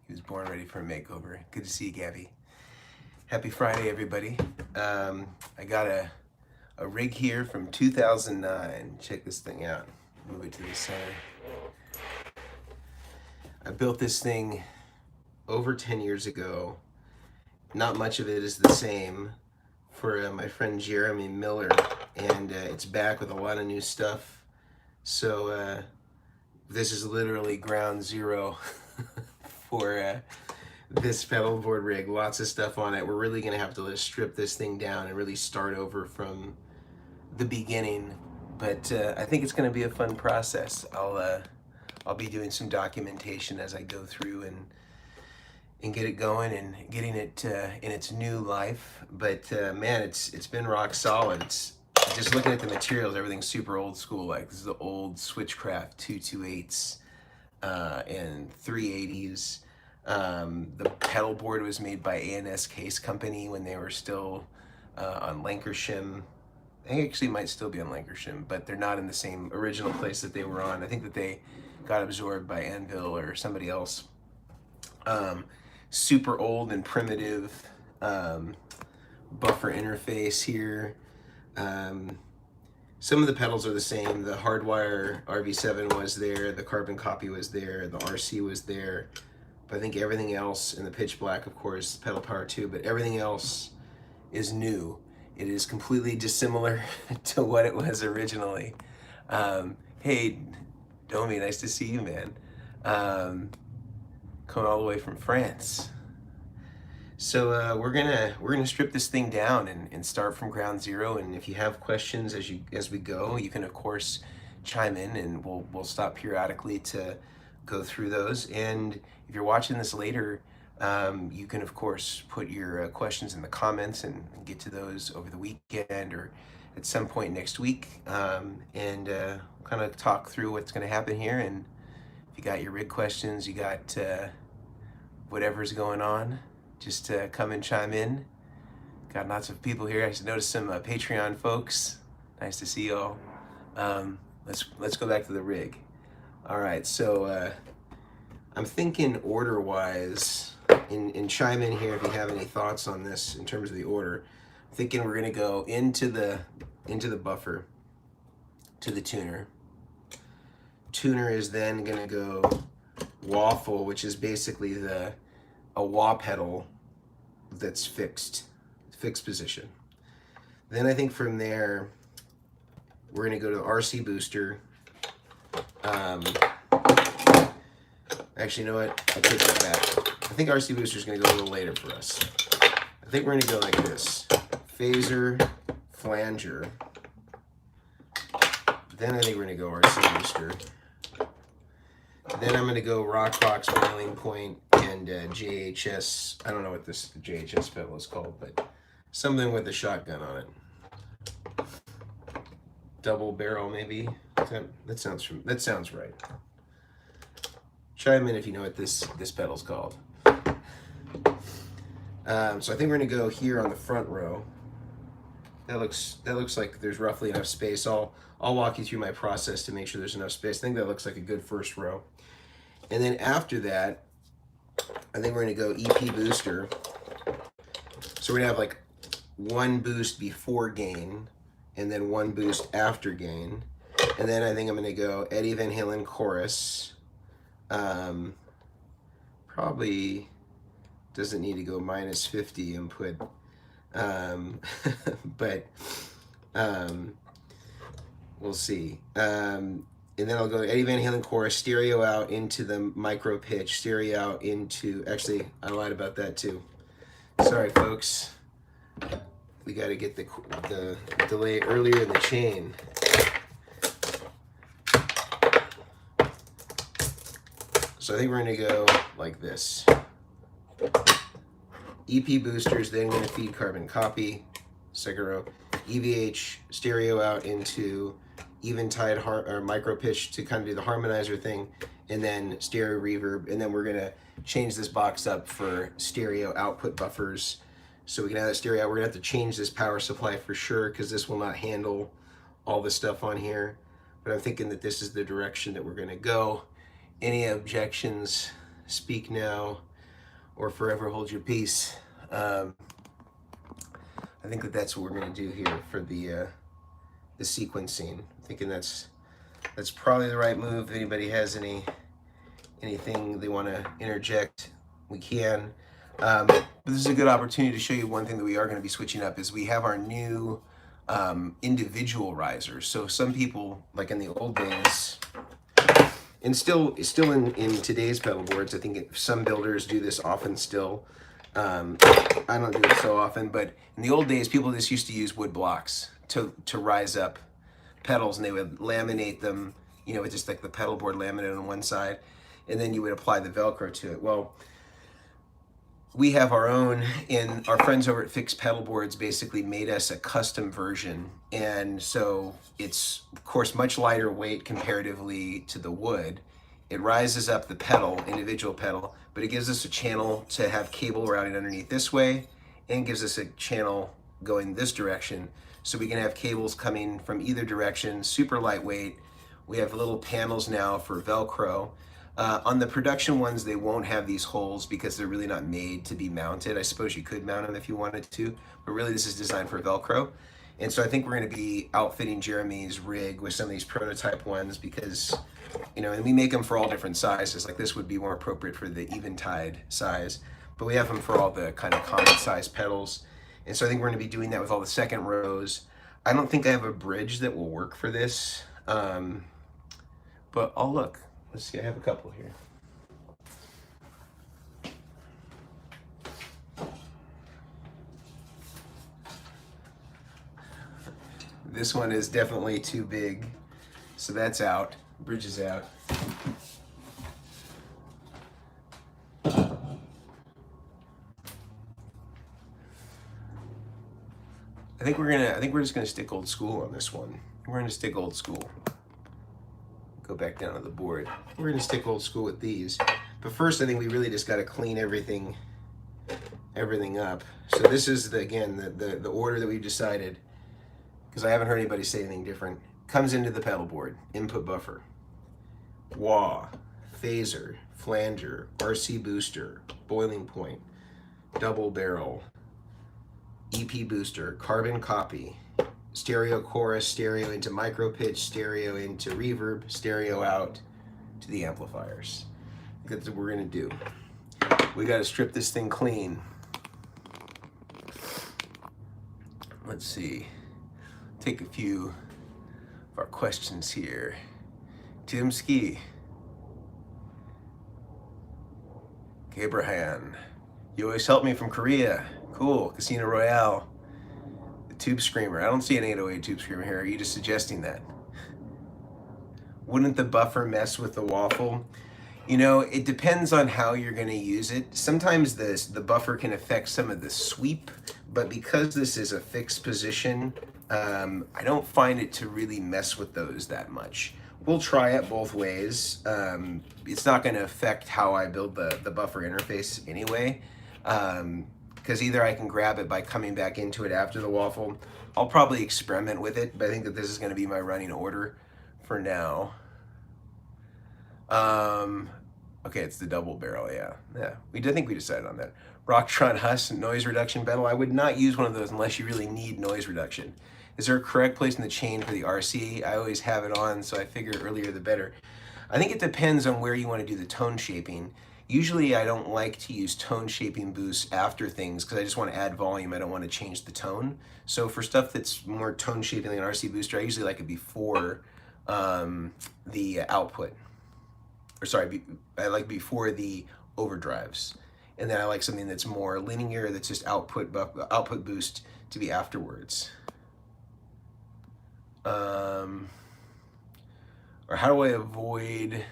He was born ready for a makeover. Good to see you, Gabby. Happy Friday, everybody. I got a rig here from 2009. Check this thing out. Move it to the center. I built this thing over 10 years ago. Not much of it is the same for my friend Jeremy Miller, and it's back with a lot of new stuff. So this is literally ground zero for this pedalboard rig. Lots of stuff on it. We're really gonna have to strip this thing down and really start over from the beginning. But I think it's gonna be a fun process. I'll be doing some documentation as I go through and get it going and getting it in its new life. But man, it's been rock solid. It's just looking at the materials, everything's super old school. Like this is the old Switchcraft 228s and 380s. The pedal board was made by A&S Case Company when they were still on Lancashire. They actually might still be on Lancashire, but they're not in the same original place that they were on. I think that they got absorbed by Anvil or somebody else. Super old and primitive buffer interface here. Some of the pedals are the same. The Hardwire RV7 was there, the carbon copy was there, the RC was there. But I think everything else, and the pitch black, of course, pedal power too, but everything else is new. It is completely dissimilar to what it was originally. Hey, Domi, nice to see you, man. Coming all the way from France. So we're gonna strip this thing down and start from ground zero. And if you have questions as we go, you can of course chime in, and we'll stop periodically to go through those. And if you're watching this later, you can of course put your questions in the comments and get to those over the weekend or at some point next week, and kind of talk through what's going to happen here. And if you got your rig questions, you got whatever's going on, just come and chime in. Got lots of people here. I noticed some Patreon folks. Nice to see you all. Let's go back to the rig. All right, so I'm thinking order-wise, and chime in here if you have any thoughts on this in terms of the order. I'm thinking we're gonna go into the buffer, to the tuner. Tuner is then gonna go waffle, which is basically a wah pedal that's fixed position. Then I think from there, we're gonna go to the RC booster. Actually, you know what? I take that back. I think RC booster is gonna go a little later for us. I think we're gonna go like this: phaser, flanger. Then I think we're gonna go RC booster. Then I'm gonna go rock box, boiling point, and JHS. I don't know what this JHS pedal is called, but something with a shotgun on it. Double barrel, maybe. That sounds right. Chime in if you know what this pedal's called. So I think we're gonna go here on the front row. That looks like there's roughly enough space. I'll walk you through my process to make sure there's enough space. I think that looks like a good first row. And then after that, I think we're gonna go EP booster. So we're gonna have like one boost before gain, and then one boost after gain. And then I think I'm gonna go Eddie Van Halen chorus. Probably doesn't need to go minus 50 input, but we'll see. And then I'll go Eddie Van Halen chorus, stereo out into the micro pitch, stereo out into, actually, I lied about that too. Sorry, folks. We got to get the delay earlier in the chain. So I think we're going to go like this. EP boosters, then going to feed carbon copy, second row. EVH, stereo out into eventide or micro pitch to kind of do the harmonizer thing, and then stereo reverb. And then we're going to change this box up for stereo output buffers. So we can have that stereo out. We're going to have to change this power supply for sure, because this will not handle all the stuff on here. But I'm thinking that this is the direction that we're going to go. Any objections, speak now. or forever hold your peace. I think that that's what we're going to do here for the sequencing. I'm thinking that's probably the right move. If anybody has anything they want to interject, we can. But this is a good opportunity to show you one thing that we are going to be switching up is we have our new individual risers. So some people, like in the old days, and still in today's pedal boards, I think some builders do this often still. I don't do it so often, but in the old days, people just used to use wood blocks to rise up pedals, and they would laminate them, you know, with just like the pedal board laminate on one side, and then you would apply the Velcro to it. Well, we have our own, and our friends over at Fixed Pedal Boards basically made us a custom version, and so it's of course much lighter weight comparatively to the wood. It rises up the pedal, individual pedal, but it gives us a channel to have cable routing underneath this way, and gives us a channel going this direction, so we can have cables coming from either direction, super lightweight. We have little panels now for Velcro. On the production ones, they won't have these holes because they're really not made to be mounted. I suppose you could mount them if you wanted to, but really this is designed for Velcro. And so I think we're going to be outfitting Jeremy's rig with some of these prototype ones because, you know, and we make them for all different sizes. Like this would be more appropriate for the Eventide size, but we have them for all the kind of common size pedals. And so I think we're going to be doing that with all the second rows. I don't think I have a bridge that will work for this, but I'll look. Let's see, I have a couple here. This one is definitely too big, so that's out. Bridge is out. I think we're just gonna stick old school on this one. We're gonna stick old school. Go back down to the board. We're gonna stick old school with these. But first I think we really just gotta clean everything up. So this is again the order that we've decided, because I haven't heard anybody say anything different. Comes into the pedal board, input buffer, wah, phaser, flanger, RC booster, boiling point, double barrel, EP booster, carbon copy, stereo chorus, stereo into micro pitch, stereo into reverb, stereo out to the amplifiers. That's what we're gonna do. We gotta strip this thing clean. Let's see. Take a few of our questions here. Tim Ski. Abraham. You always help me from Korea. Cool. Casino Royale. The Tube Screamer. I don't see an 808 Tube Screamer here. Are you just suggesting that? Wouldn't the buffer mess with the waffle? You know, it depends on how you're going to use it. Sometimes the buffer can affect some of the sweep, but because this is a fixed position, I don't find it to really mess with those that much. We'll try it both ways. It's not going to affect how I build the buffer interface anyway, because either I can grab it by coming back into it after the waffle. I'll probably experiment with it, but I think that this is going to be my running order for now. Okay, it's the double barrel, yeah. I think we decided on that. Rocktron Huss noise reduction pedal. I would not use one of those unless you really need noise reduction. Is there a correct place in the chain for the RC? I always have it on, so I figure earlier the better. I think it depends on where you want to do the tone shaping. Usually I don't like to use tone shaping boosts after things because I just want to add volume. I don't want to change the tone. So for stuff that's more tone shaping like an RC booster, I usually like it before the output. Or sorry, I like before the overdrives. And then I like something that's more linear, that's just output boost to be afterwards. Or how do I avoid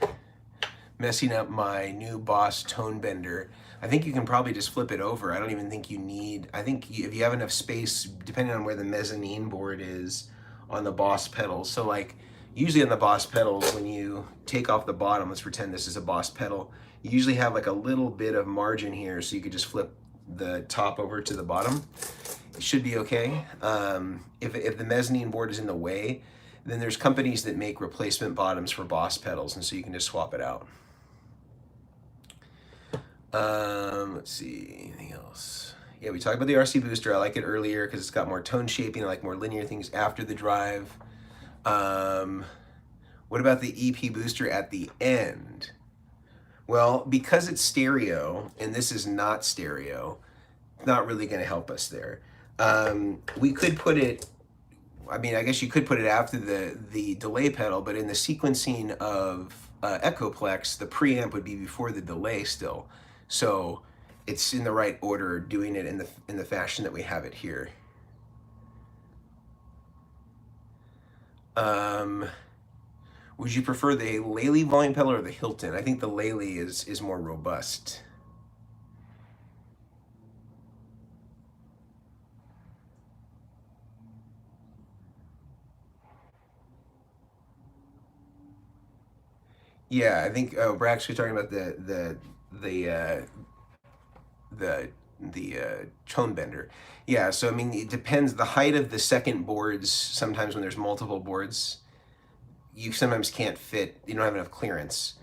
messing up my new Boss tone bender? I think you can probably just flip it over. I don't even think you need, I think if you have enough space, depending on where the mezzanine board is on the Boss pedals. So like, usually on the Boss pedals, when you take off the bottom, let's pretend this is a Boss pedal, you usually have like a little bit of margin here, so you could just flip the top over to the bottom. It should be okay. If the mezzanine board is in the way, then there's companies that make replacement bottoms for Boss pedals, and so you can just swap it out. Let's see, anything else? Yeah, we talked about the RC booster. I like it earlier because it's got more tone shaping. I like more linear things after the drive. Um, what about the EP booster at the end? Well, because it's stereo and this is not stereo, it's not really going to help us there. We could put it, I mean, I guess you could put it after the delay pedal, but in the sequencing of Echoplex, the preamp would be before the delay still. So it's in the right order, doing it in the fashion that we have it here. Would you prefer the Lely volume pedal or the Hilton? I think the Lely is more robust. Yeah, I think we're actually talking about the tone bender. Yeah, so I mean it depends the height of the second boards. Sometimes when there's multiple boards, you sometimes can't fit. You don't have enough clearance.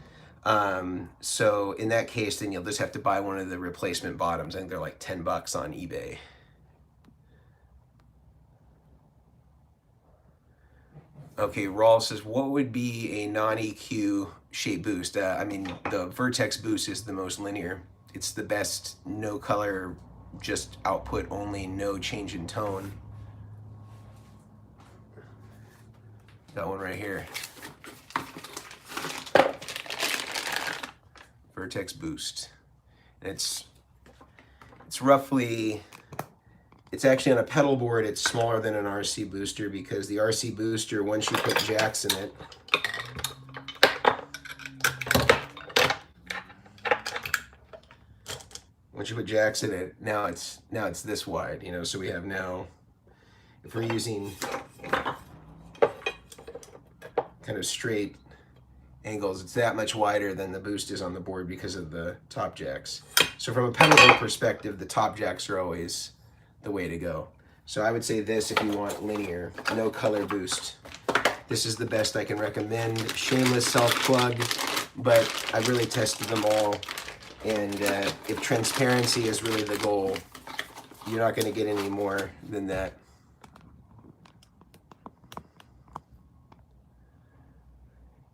So in that case, then you'll just have to buy one of the replacement bottoms. I think they're like $10 on eBay. Okay, Rawl says, what would be a non-EQ shape boost? I mean, the Vertex boost is the most linear. It's the best, no color, just output only, no change in tone. That one right here. Vertex boost. And it's roughly, it's actually on a pedal board, it's smaller than an RC booster because the RC booster, once you put jacks in it, now it's this wide, you know, so we have now, if we're using kind of straight angles, it's that much wider than the boost is on the board because of the top jacks. So from a pedal board perspective, the top jacks are always the way to go. So I would say this if you want linear, no color boost. This is the best I can recommend. Shameless self-plug, but I've really tested them all. And if transparency is really the goal, you're not going to get any more than that.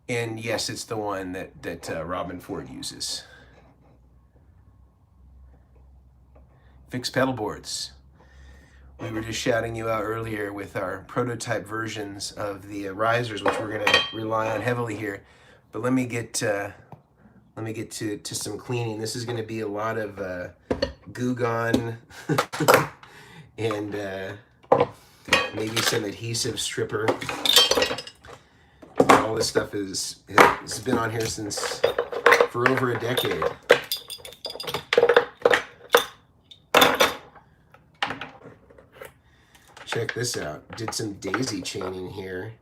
And yes, it's the one that Robin Ford uses. Fixed pedal boards. We were just shouting you out earlier with our prototype versions of the risers, which we're going to rely on heavily here. But let me get to some cleaning. This is going to be a lot of Goo Gone and maybe some adhesive stripper. All this stuff has been on here for over a decade. Check this out. Did some daisy chaining here.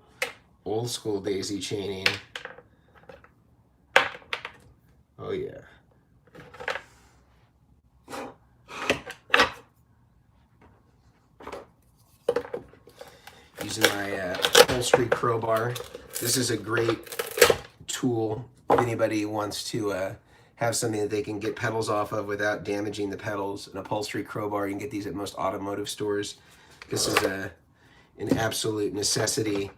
Old school daisy chaining. Oh yeah. Using my upholstery crowbar. This is a great tool if anybody wants to have something that they can get pedals off of without damaging the pedals. An upholstery crowbar, you can get these at most automotive stores. This is an absolute necessity.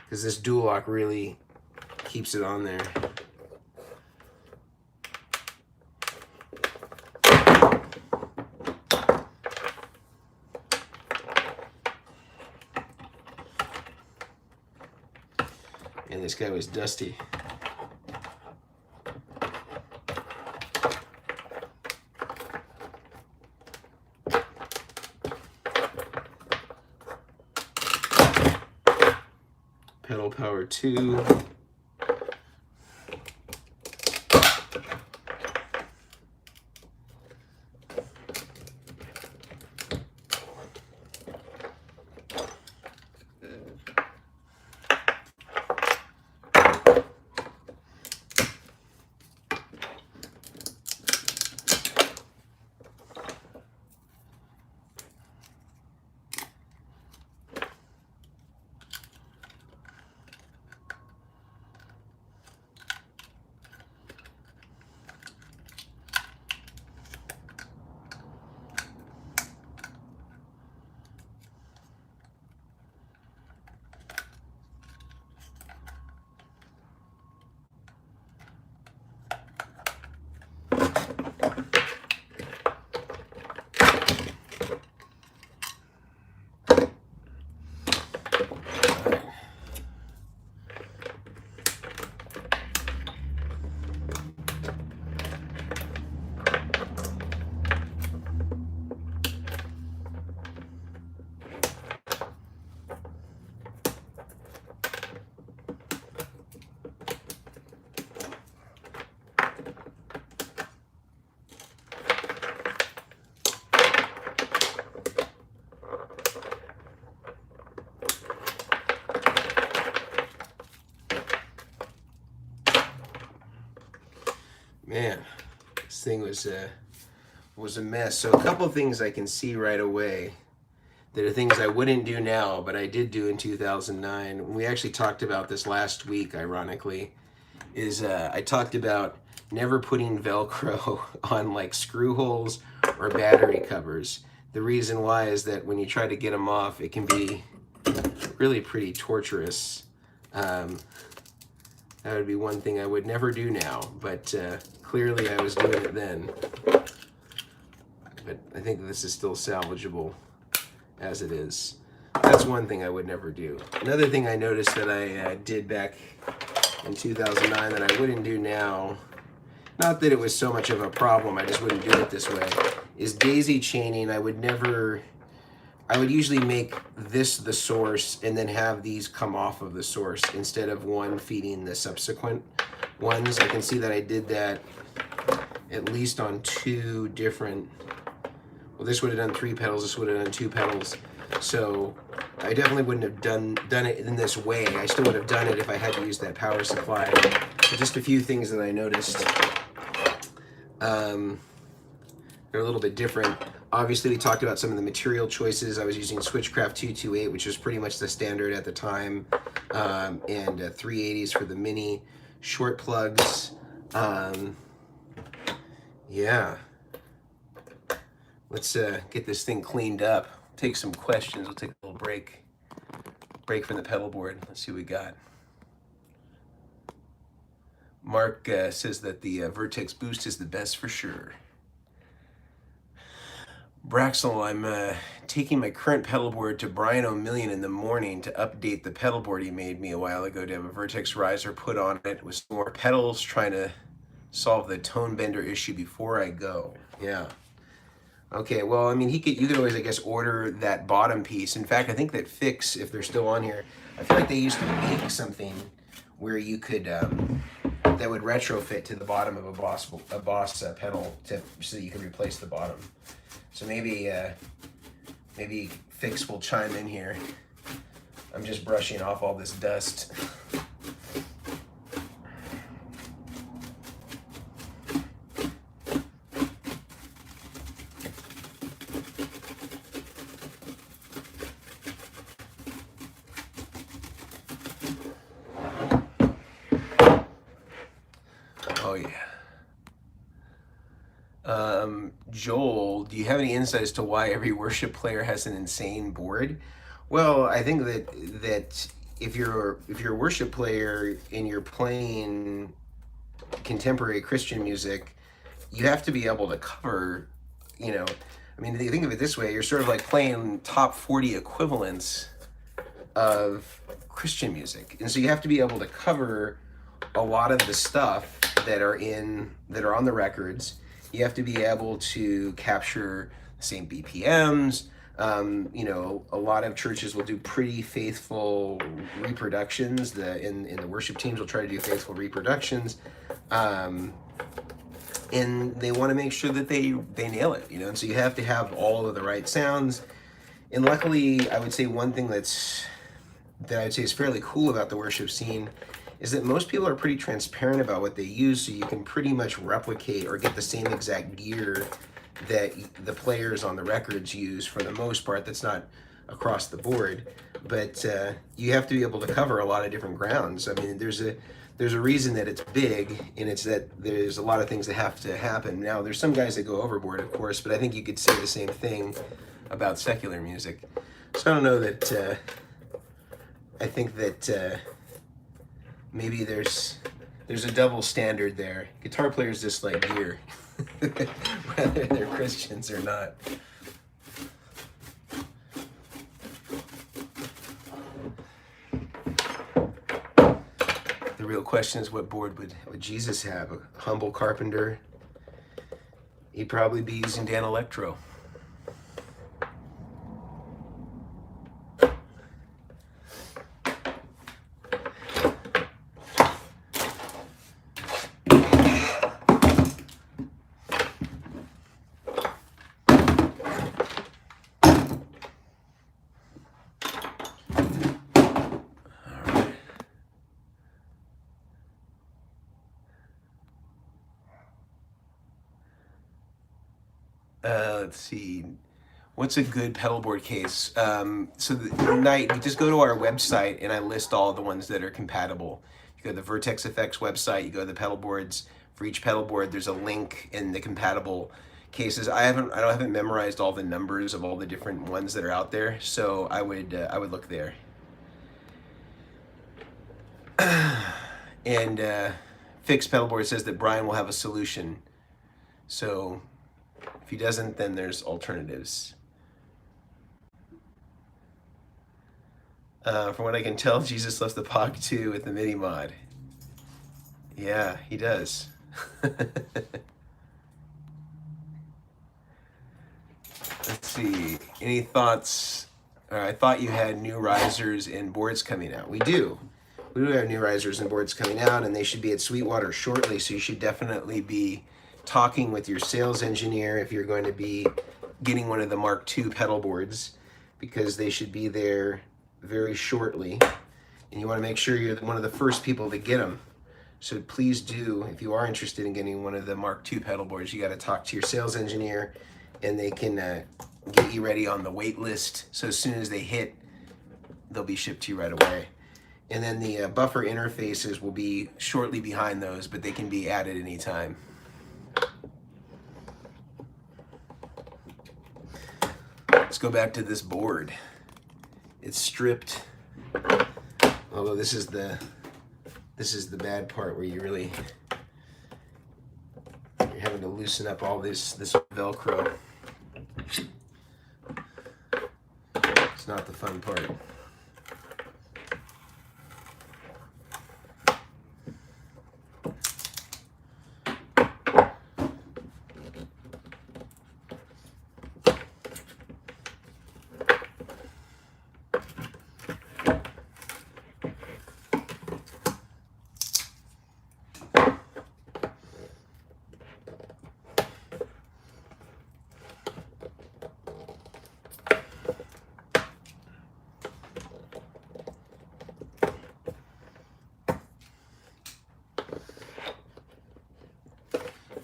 Because this dual lock really keeps it on there. And this guy was dusty. Pedal power 2. Man, this thing was a mess. So a couple things I can see right away that are things I wouldn't do now, but I did do in 2009. We actually talked about this last week, ironically, is I talked about never putting Velcro on like screw holes or battery covers. The reason why is that when you try to get them off, it can be really pretty torturous. That would be one thing I would never do now, but clearly I was doing it then. But I think this is still salvageable as it is. That's one thing I would never do. Another thing I noticed that I did back in 2009 that I wouldn't do now, not that it was so much of a problem, I just wouldn't do it this way, is daisy chaining. I would usually make this the source and then have these come off of the source instead of one feeding the subsequent ones. I can see that I did that at least on two different, well, this would have done 3 pedals, this would have done 2 pedals. So I definitely wouldn't have done it in this way. I still would have done it if I had to use that power supply. But just a few things that I noticed. They're a little bit different. Obviously, we talked about some of the material choices. I was using Switchcraft 228, which was pretty much the standard at the time, and 380s for the mini. Short plugs. Yeah. Let's get this thing cleaned up. Take some questions. We'll take a little break from the pedal board. Let's see what we got. Mark says that the Vertex Boost is the best for sure. Braxel, I'm taking my current pedal board to Brian O'Million in the morning to update the pedal board he made me a while ago to have a Vertex riser put on it with some more pedals, trying to solve the tone bender issue before I go. Yeah. Okay, well, I mean, you could always, I guess, order that bottom piece. In fact, I think that Fix, if they're still on here, I feel like they used to make something where you could, that would retrofit to the bottom of a Boss pedal so that you could replace the bottom. So maybe Fix will chime in here. I'm just brushing off all this dust. Oh yeah. Joel, do you have any insight as to why every worship player has an insane board? Well, I think that if you're a worship player and you're playing contemporary Christian music, you have to be able to cover, I mean, if you think of it this way, you're sort of like playing top 40 equivalents of Christian music. And so you have to be able to cover a lot of the stuff that are on the records. You have to be able to capture the same BPMs. A lot of churches will do pretty faithful reproductions. In the worship teams will try to do faithful reproductions. And they want to make sure that they nail it, and so you have to have all of the right sounds. And luckily, I would say one thing that I'd say is fairly cool about the worship scene is that most people are pretty transparent about what they use, so you can pretty much replicate or get the same exact gear that the players on the records use for the most part. That's not across the board, but you have to be able to cover a lot of different grounds. I mean, there's a reason that it's big, and it's that there's a lot of things that have to happen. Now, there's some guys that go overboard, of course, but I think you could say the same thing about secular music. So I don't know that, I think that maybe there's a double standard there. Guitar players just like gear, whether they're Christians or not. The real question is, what board would Jesus have? A humble carpenter? He'd probably be using Dan Electro. Let's see. What's a good pedalboard case? So the night, you just go to our website and I list all the ones that are compatible. You go to the Vertex Effects website, you go to the pedal boards. For each pedal board, there's a link in the compatible cases. I haven't memorized all the numbers of all the different ones that are out there, so I would look there. And Fixed Pedalboard says that Brian will have a solution. So if he doesn't, then there's alternatives. From what I can tell, Jesus loves the POG too with the Midi mod. Yeah, he does. Let's see. Any thoughts? I thought you had new risers and boards coming out. We do. We do have new risers and boards coming out, and they should be at Sweetwater shortly. So you should definitely be talking with your sales engineer if you're going to be getting one of the Mark II pedal boards, because they should be there very shortly. And you want to make sure you're one of the first people to get them. So please do, if you are interested in getting one of the Mark II pedal boards, you got to talk to your sales engineer, and they can get you ready on the wait list. So as soon as they hit, they'll be shipped to you right away. And then the buffer interfaces will be shortly behind those, but they can be added anytime. Let's go back to this board. It's stripped, although this is the bad part where you're having to loosen up all this Velcro. It's not the fun part.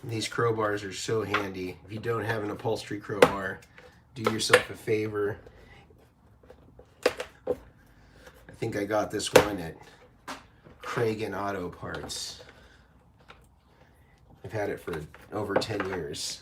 These crowbars are so handy. If you don't have an upholstery crowbar, do yourself a favor. I think I got this one at Craig & Auto Parts. I've had it for over 10 years.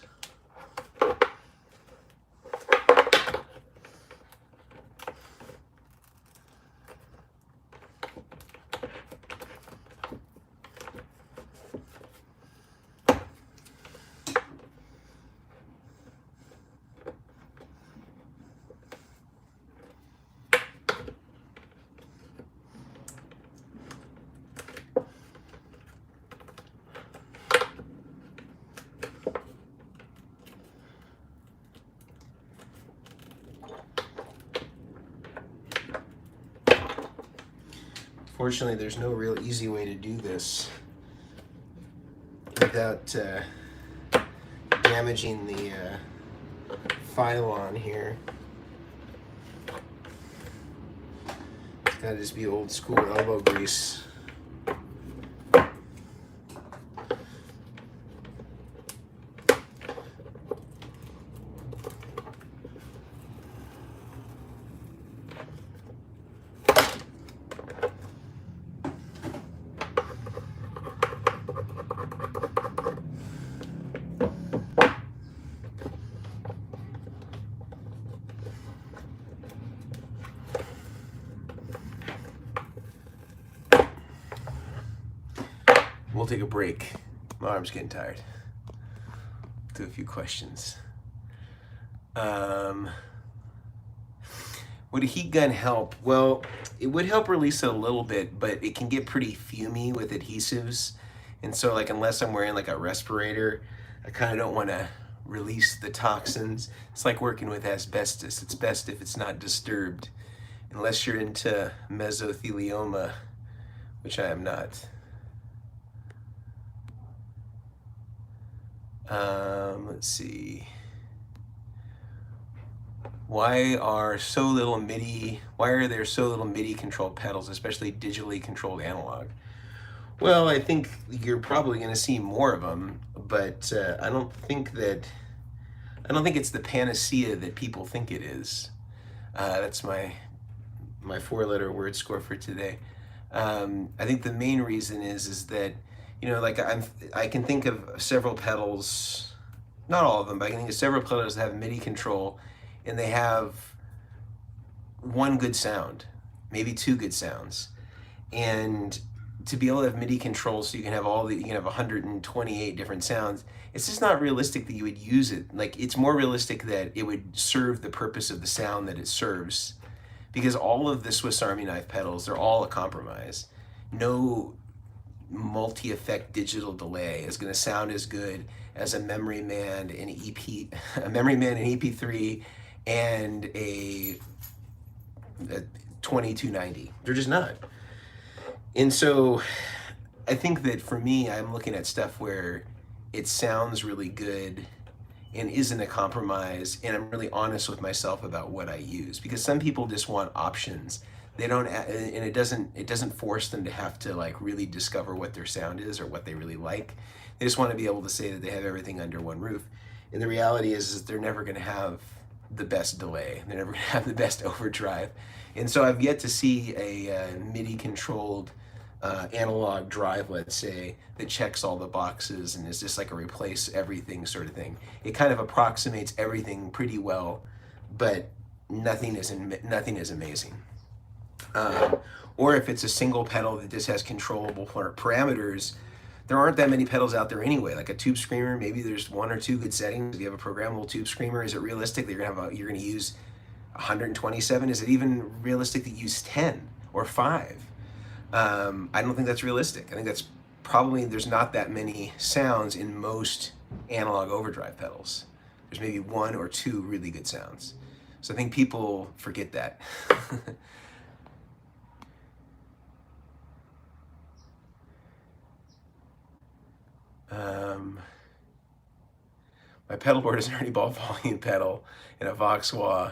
Fortunately, there's no real easy way to do this without damaging the pylon here. It's gotta just be old school elbow grease. We'll take a break. My arm's getting tired. Do a few questions. Would a heat gun help? Well, it would help release it a little bit, but it can get pretty fumy with adhesives. And so like unless I'm wearing like a respirator, I kind of don't want to release the toxins. It's like working with asbestos. It's best if it's not disturbed, unless you're into mesothelioma, which I am not. Let's see. Why are there so little MIDI controlled pedals, especially digitally controlled analog? Well, I think you're probably going to see more of them, but I don't think that I don't think it's the panacea that people think it is. That's my four-letter word score for today. I think the main reason is that, you know, like I can think of several pedals, not all of them, but I can think of several pedals that have MIDI control, and they have one good sound, maybe two good sounds, and to be able to have MIDI control so you can have you can have 128 different sounds, it's just not realistic that you would use it. Like, it's more realistic that it would serve the purpose of the sound that it serves, because all of the Swiss Army knife pedals, they're all a compromise. No multi-effect digital delay is going to sound as good as a Memory Man, an EP, a Memory Man, an EP3, and a 2290. They're just not. And so I think that for me, I'm looking at stuff where it sounds really good and isn't a compromise, and I'm really honest with myself about what I use, because some people just want options. They don't, and it doesn't force them to have to like really discover what their sound is or what they really like. They just want to be able to say that they have everything under one roof. And the reality is they're never going to have the best delay. They're never going to have the best overdrive. And so I've yet to see a MIDI controlled analog drive, let's say, that checks all the boxes and is just like a replace everything sort of thing. It kind of approximates everything pretty well, but nothing is amazing. Or if it's a single pedal that just has controllable parameters, there aren't that many pedals out there anyway. Like a tube screamer, maybe there's one or two good settings. If you have a programmable tube screamer, is it realistic that you're gonna use 127? Is it even realistic to use 10 or 5? I don't think that's realistic. I think that's probably, there's not that many sounds in most analog overdrive pedals. There's maybe one or two really good sounds. So I think people forget that. My pedalboard is an Ernie Ball volume pedal and a Vox Wah.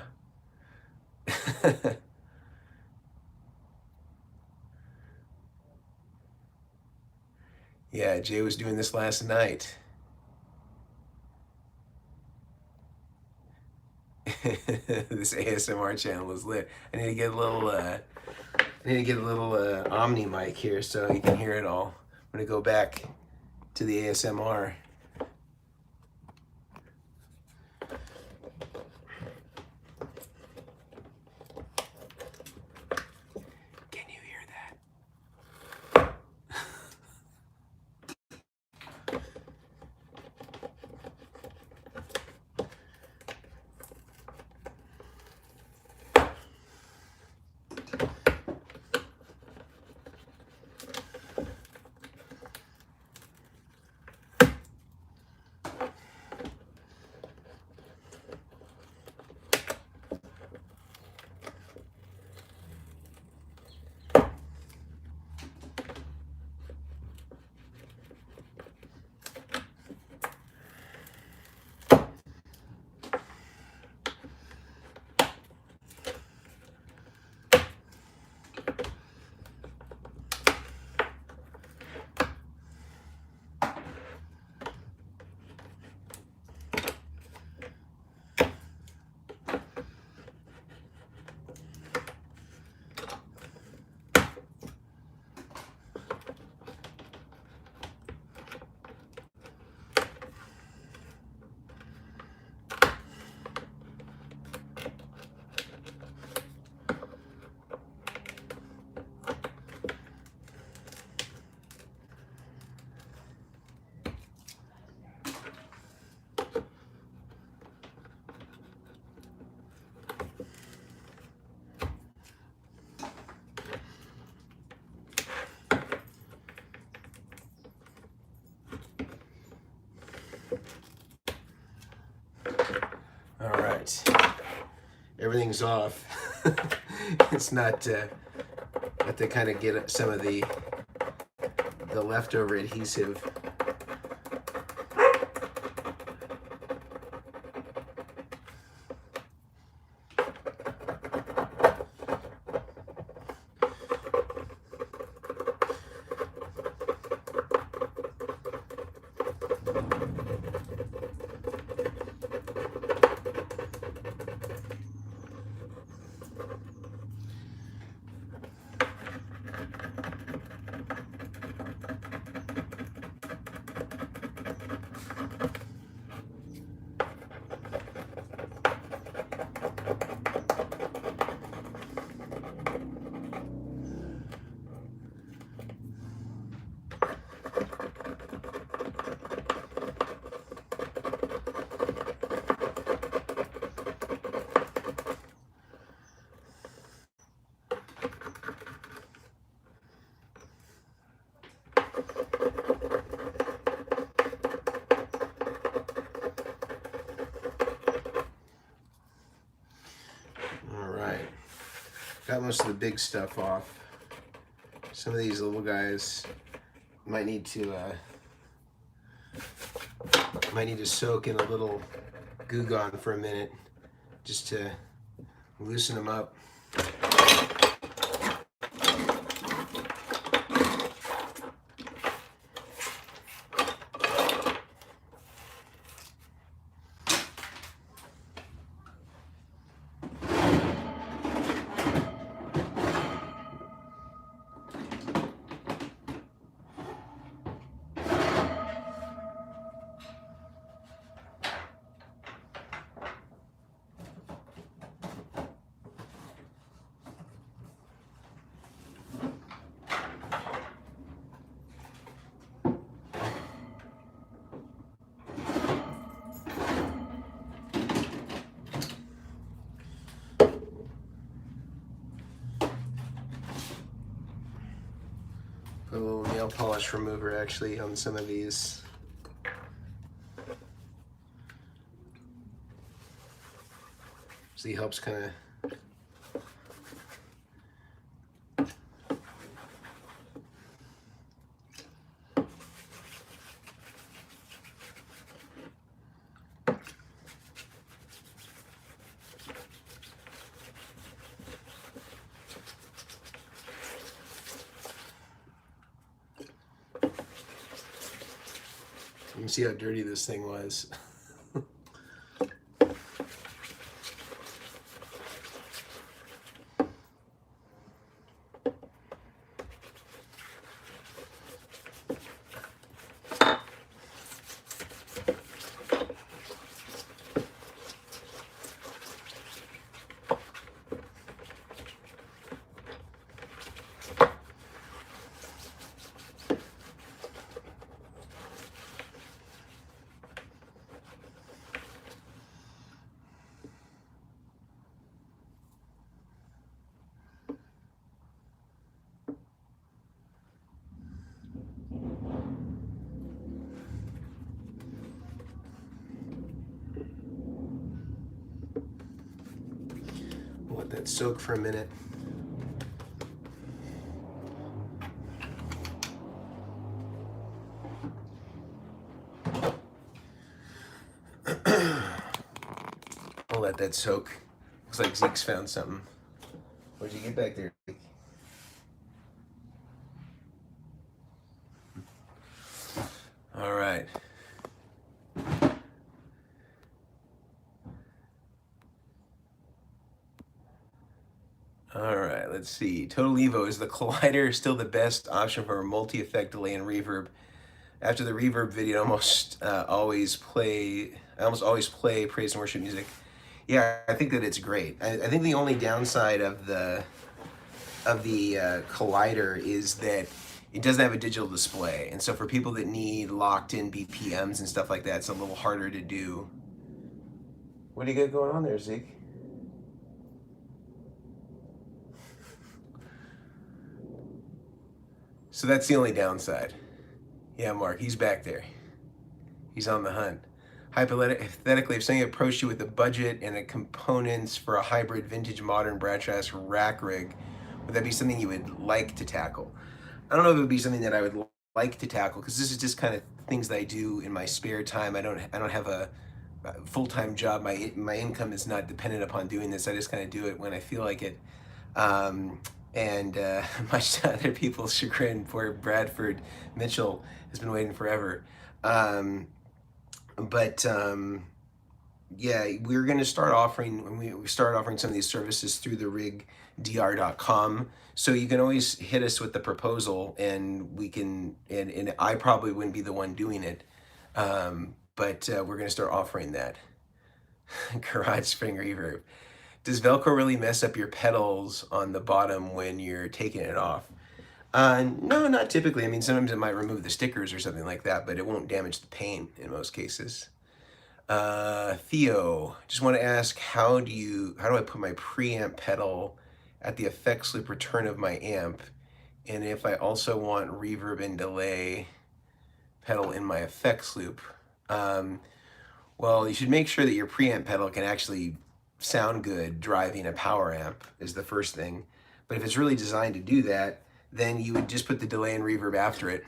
Yeah, Jay was doing this last night. This ASMR channel is lit. I need to get a little Omni mic here so you can hear it all. I'm gonna go back to the ASMR. Can you hear that? All right, everything's off. It's not, have to kind of get some of the leftover adhesive. got most of the big stuff off. Some of these little guys might need to soak in a little Goo Gone for a minute just to loosen them up. Put a little nail polish remover actually on some of these. So he helps kind of you can see how dirty this thing was. Let that soak for a minute. I'll let that soak. Looks like Zeke's found something. What'd you get back there, Zeke? All right. All right, let's see. Total Evo, is the collider still the best option for a multi-effect delay and reverb? After the reverb video, I almost always play praise and worship music. Yeah, I think that it's great. I think the only downside of the collider is that it doesn't have a digital display, and so for people that need locked-in BPMs and stuff like that, it's a little harder to do. What do you got going on there, Zeke? So that's the only downside. Yeah, Mark, he's back there. He's on the hunt. Hypothetically, if somebody approached you with a budget and a components for a hybrid vintage modern Bradshaw's rack rig, would that be something you would like to tackle? I don't know if it would be something that I would like to tackle, because this is just kind of things that I do in my spare time. I don't have a full-time job. My income is not dependent upon doing this. I just kind of do it when I feel like it. And much to other people's chagrin, poor Bradford Mitchell has been waiting forever. Yeah, we're going to start offering, we start offering some of these services through the rigdr.com. So you can always hit us with the proposal, and we can, and I probably wouldn't be the one doing it. But we're going to start offering that. Garage spring reverb. Does Velcro really mess up your pedals on the bottom when you're taking it off? No, not typically. I mean, sometimes it might remove the stickers or something like that, but it won't damage the paint in most cases. Theo, just want to ask, how do I put my preamp pedal at the effects loop return of my amp? And if I also want reverb and delay pedal in my effects loop, well, you should make sure that your preamp pedal can actually sound good driving a power amp is the first thing. But if it's really designed to do that, then you would just put the delay and reverb after it.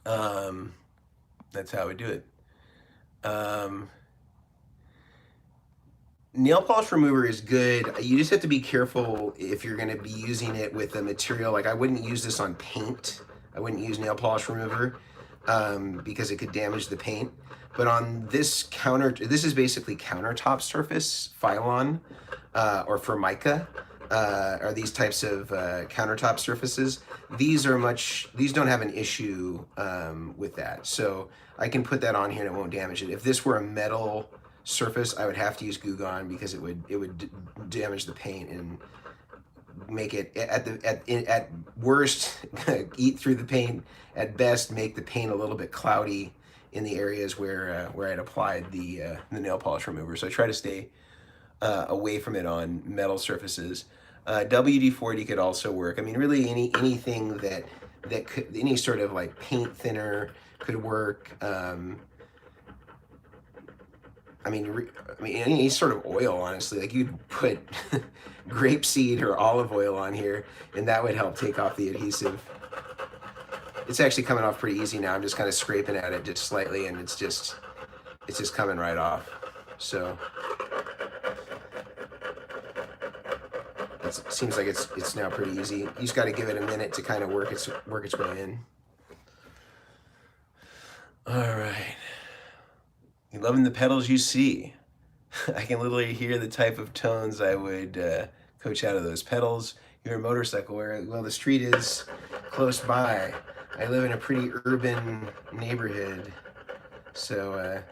That's how I would do it. Nail polish remover is good. You just have to be careful if you're going to be using it with a material. Like I wouldn't use this on paint. I wouldn't use nail polish remover because it could damage the paint. But on this this is basically countertop surface, Phylon or Formica, are these types of countertop surfaces. These don't have an issue with that. So I can put that on here and it won't damage it. If this were a metal surface, I would have to use Goo Gone because it would damage the paint and make it at worst eat through the paint. At best, make the paint a little bit cloudy in the areas where I'd applied the nail polish remover. So I try to stay away from it on metal surfaces. WD-40 could also work. I mean, really anything that could, any sort of like paint thinner could work. I mean, any sort of oil, honestly. Like you'd put grapeseed or olive oil on here, and that would help take off the adhesive. It's actually coming off pretty easy now. I'm just kind of scraping at it just slightly, and it's just coming right off. So it seems like it's now pretty easy. You just got to give it a minute to kind of work its way in. All right. You loving the pedals you see. I can literally hear the type of tones I would coach out of those pedals. You're a motorcycle where, well, the street is close by. I live in a pretty urban neighborhood, so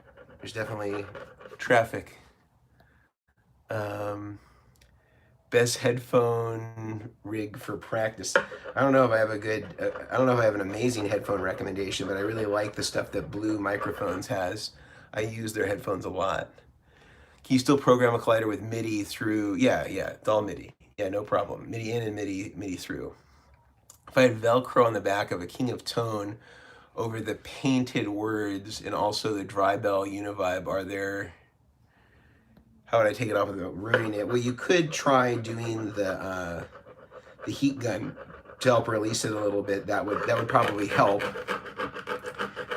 there's definitely traffic. Best headphone rig for practice. I don't know if I have an amazing headphone recommendation, but I really like the stuff that Blue Microphones has. I use their headphones a lot. Can you still program a collider with Midi through? Yeah, it's all Midi. Yeah, no problem. Midi in and Midi through. If I had Velcro on the back of a King of Tone over the painted words and also the dry bell Univibe, how would I take it off without ruining it? Well, you could try doing the heat gun to help release it a little bit. That would probably help.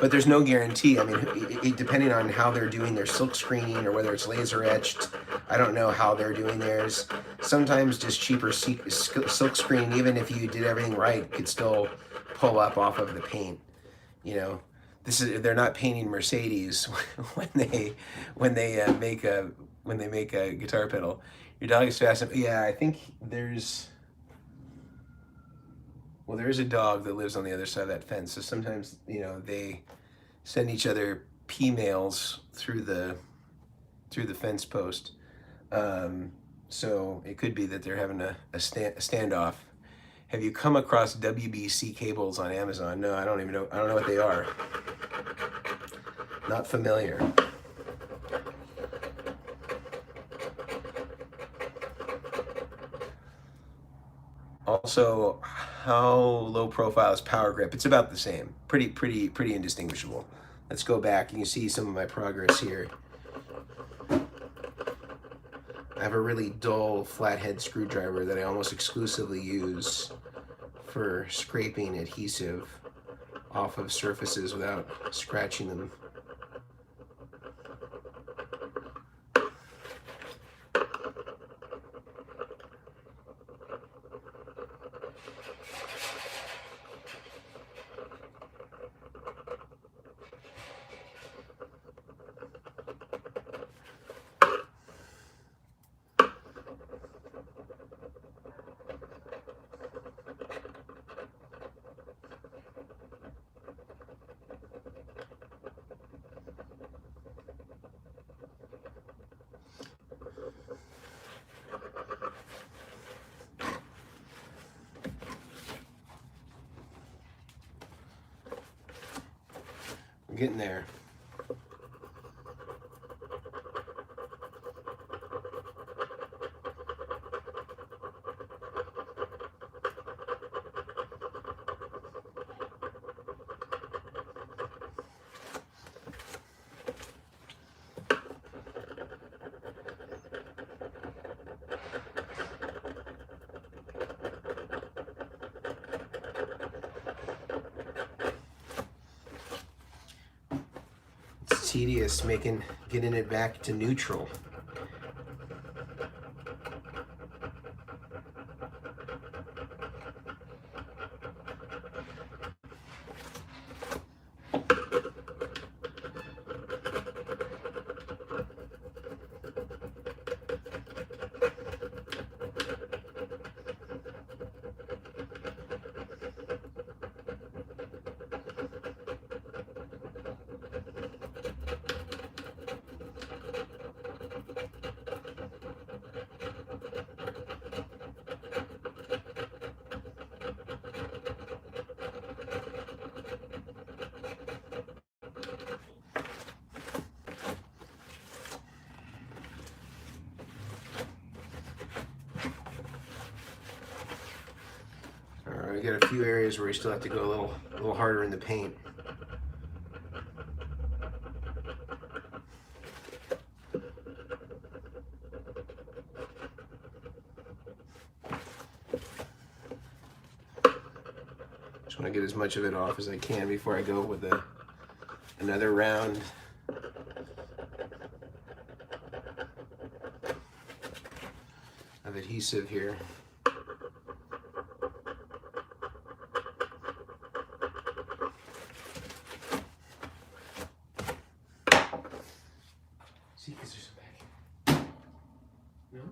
But there's no guarantee. I mean, depending on how they're doing their silk screening or whether it's laser etched, I don't know how they're doing theirs. Sometimes just cheaper silk screen, even if you did everything right, could still pull up off of the paint. You know, they're not painting Mercedes when they make a guitar pedal. Your dog is fast. Yeah, I think there's a dog that lives on the other side of that fence. So sometimes, they send each other P-mails through the fence post. So it could be that they're having a standoff. Have you come across WBC cables on Amazon? No, I don't even know. I don't know what they are. Not familiar. Also, how low profile is power grip? It's about the same. Pretty indistinguishable. Let's go back. You can see some of my progress here. I have a really dull flathead screwdriver that I almost exclusively use for scraping adhesive off of surfaces without scratching them. We're getting there. tedious getting it back to neutral. We got a few areas where we still have to go a little harder in the paint. Just want to get as much of it off as I can before I go with another round. Of adhesive here. See, because there's some back here. No?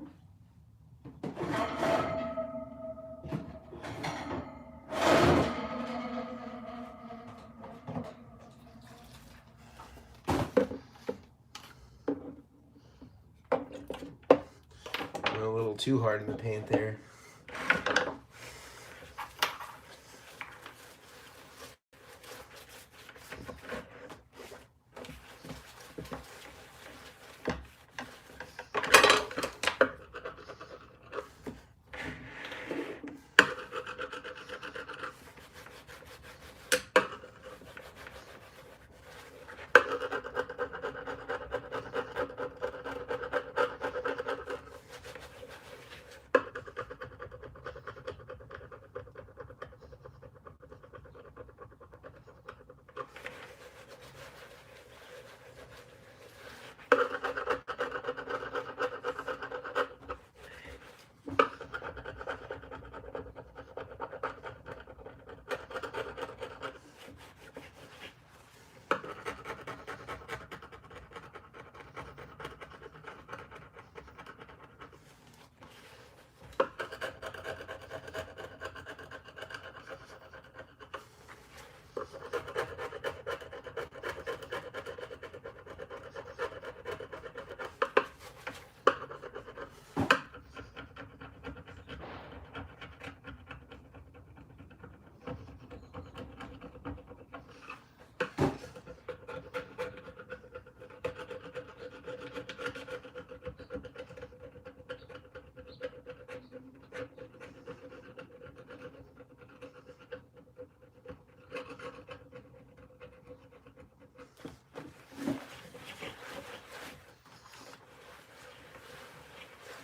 Went a little too hard in the paint there.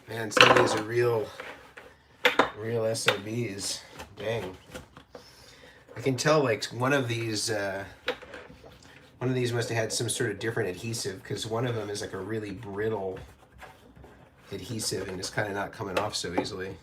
Man, some of these are real SOBs. Dang. I can tell like one of these must have had some sort of different adhesive, because one of them is like a really brittle adhesive and it's kind of not coming off so easily.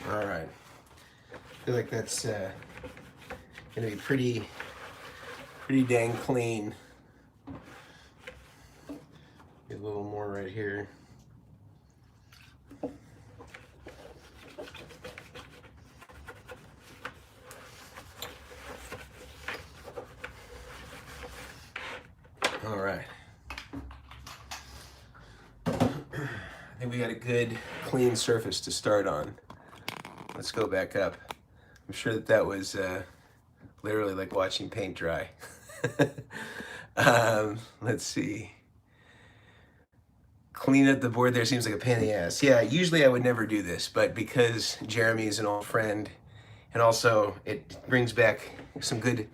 All right, I feel like that's gonna be pretty dang clean. Get a little more right here. All right. think we got a good clean surface to start on. Let's go back up. I'm sure that was literally like watching paint dry. Let's see. Clean up the board there seems like a pain in the ass. Yeah, usually I would never do this, but because Jeremy is an old friend, and also it brings back some good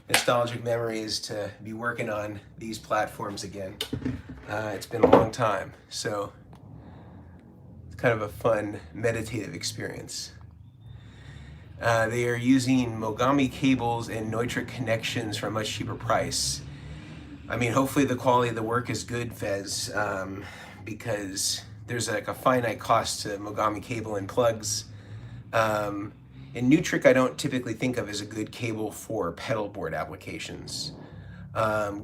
nostalgic memories to be working on these platforms again. It's been a long time, so it's kind of a fun meditative experience. They are using Mogami cables and Neutrik connections for a much cheaper price. I mean, hopefully the quality of the work is good, Fez, because there's like a finite cost to Mogami cable and plugs. And Neutrik I don't typically think of as a good cable for pedalboard applications.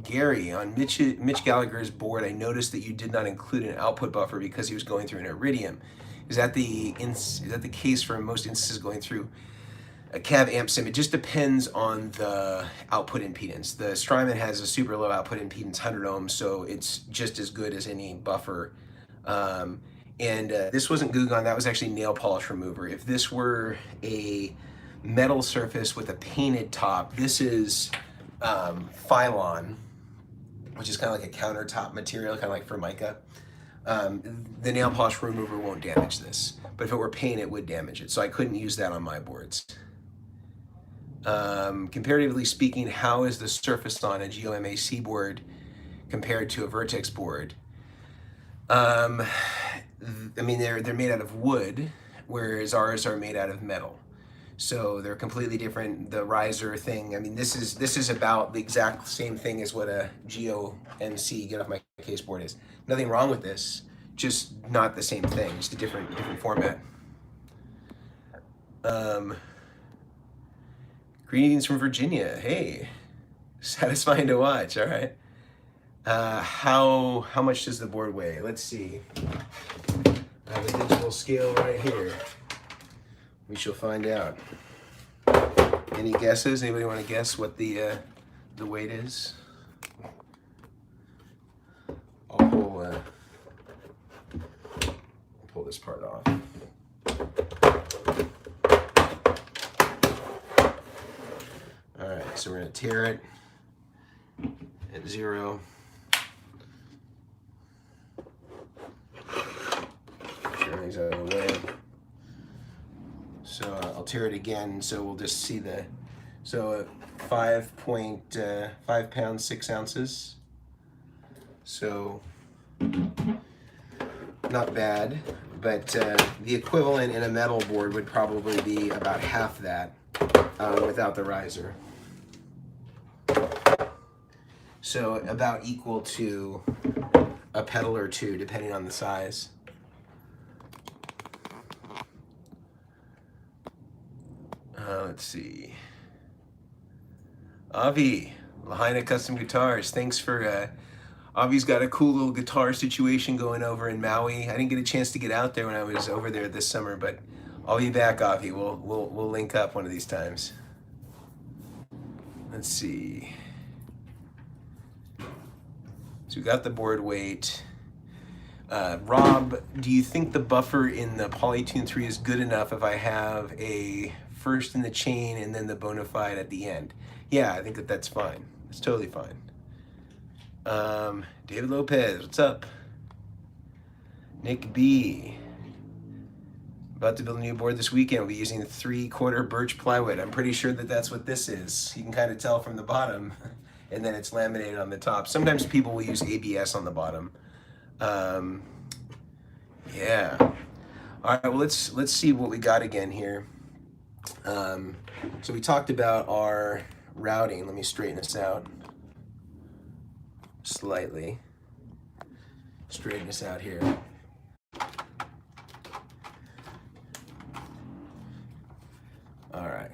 Gary, on Mitch Gallagher's board, I noticed that you did not include an output buffer because he was going through an iridium. Is that the case for most instances going through a cav amp sim? It just depends on the output impedance. The Strymon has a super low output impedance, 100 ohms, so it's just as good as any buffer. This wasn't Gugon, that was actually nail polish remover. If this were a metal surface with a painted top, this is Phylon, which is kind of like a countertop material, kind of like Formica. The nail polish remover won't damage this, but if it were paint, it would damage it, so I couldn't use that on my boards. Comparatively speaking, how is the surface on a GeoMAC board compared to a Vertex board? I mean, they're made out of wood, whereas ours are made out of metal. So they're completely different. The riser thing, I mean, this is about the exact same thing as what a GeoMC get off my case board is. Nothing wrong with this, just not the same thing, just a different format. Greetings from Virginia. Hey, satisfying to watch. All right. How much does the board weigh? Let's see. I have a digital scale right here. We shall find out. Any guesses? Anybody want to guess what the weight is? I'll pull this part off. All right, so we're going to tear it at 0. Everything's out of the way. So I'll tear it again, so we'll just see the, so 5.5 pounds, 6 ounces. So not bad, but the equivalent in a metal board would probably be about half that without the riser. So about equal to a pedal or two, depending on the size. Let's see. Avi, Lahaina Custom Guitars. Thanks for, Avi's got a cool little guitar situation going over in Maui. I didn't get a chance to get out there when I was over there this summer, but I'll be back, Avi. We'll link up one of these times. Let's see. So we got the board weight. Rob, do you think the buffer in the Polytune 3 is good enough if I have a first in the chain and then the Bonafide at the end? Yeah, I think that's fine. It's totally fine. David Lopez, what's up? Nick B. About to build a new board this weekend. We'll be using 3/4 birch plywood. I'm pretty sure that that's what this is. You can kind of tell from the bottom, and then it's laminated on the top. Sometimes people will use ABS on the bottom. Yeah. All right, well, let's see what we got again here. So we talked about our routing. Let me straighten this out slightly. Straighten this out here. All right.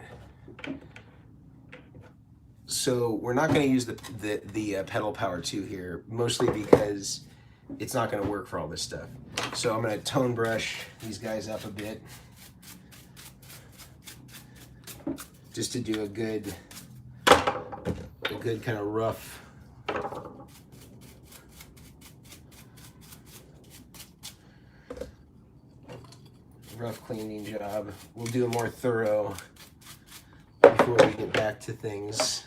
So we're not going to use the pedal power 2 here, mostly because it's not going to work for all this stuff. So I'm going to tone brush these guys up a bit, just to do a good kind of rough. rough cleaning job. We'll do a more thorough before we get back to things.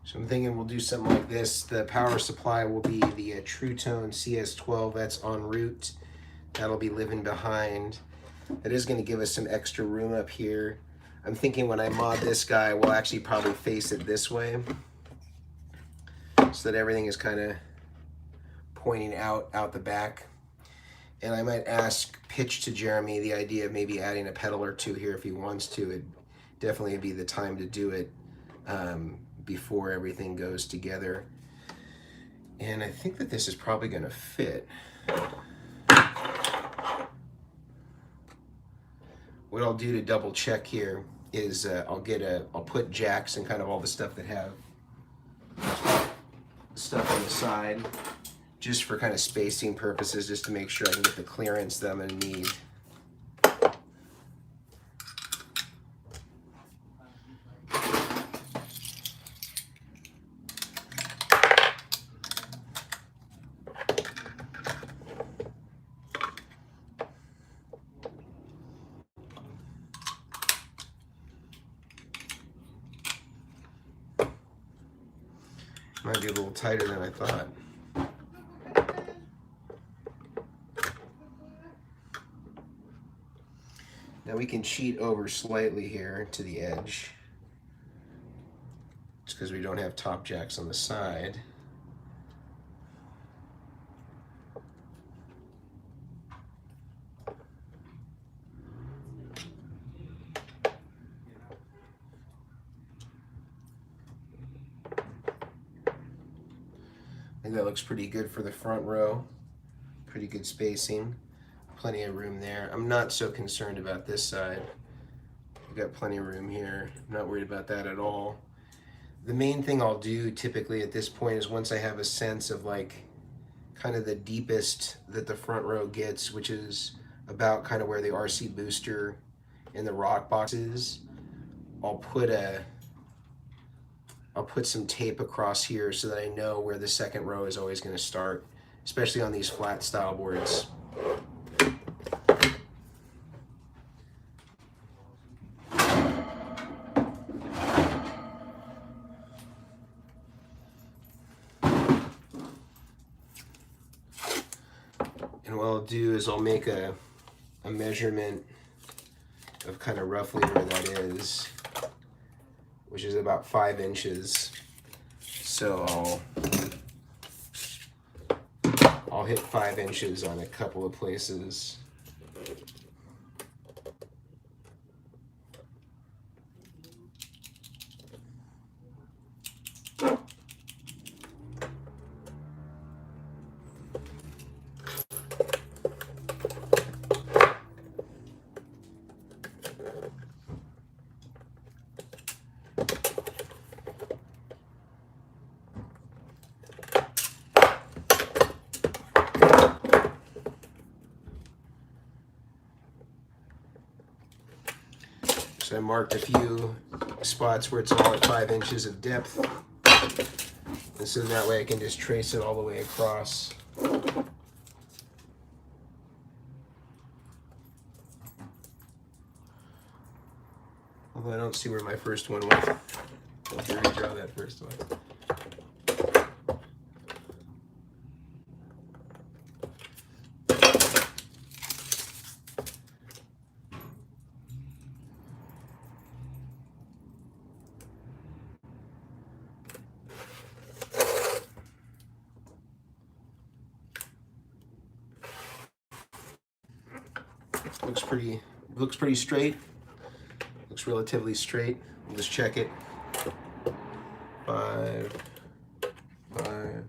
So I'm thinking we'll do something like this. The power supply will be the True Tone CS12. That's en route. That'll be living behind. That is going to give us some extra room up here. I'm thinking when I mod this guy, we'll actually probably face it this way so that everything is kind of pointing out the back. And I might ask Pitch to Jeremy the idea of maybe adding a pedal or two here if he wants to. It'd definitely be the time to do it before everything goes together. And I think that this is probably going to fit. What I'll do to double check here is I'll put jacks and kind of all the stuff that have stuff on the side, just for kind of spacing purposes, just to make sure I can get the clearance that I'm going to need. Might be a little tighter than I thought. Now we can cheat over slightly here to the edge. It's because we don't have top jacks on the side. I think that looks pretty good for the front row. Pretty good spacing. Plenty of room there. I'm not so concerned about this side. We've got plenty of room here. I'm not worried about that at all. The main thing I'll do typically at this point is once I have a sense of like kind of the deepest that the front row gets, which is about kind of where the RC booster and the rock box is, I'll put some tape across here so that I know where the second row is always going to start, especially on these flat style boards. And what I'll do is I'll make a measurement of kind of roughly where that is, which is about 5 inches. So I'll hit 5 inches on a couple of places. So I marked a few spots where it's all at 5 inches of depth. And so that way I can just trace it all the way across. Although I don't see where my first one went. I'll have to redraw that first one. Looks pretty straight. Looks relatively straight. We'll just check it. 5, 5,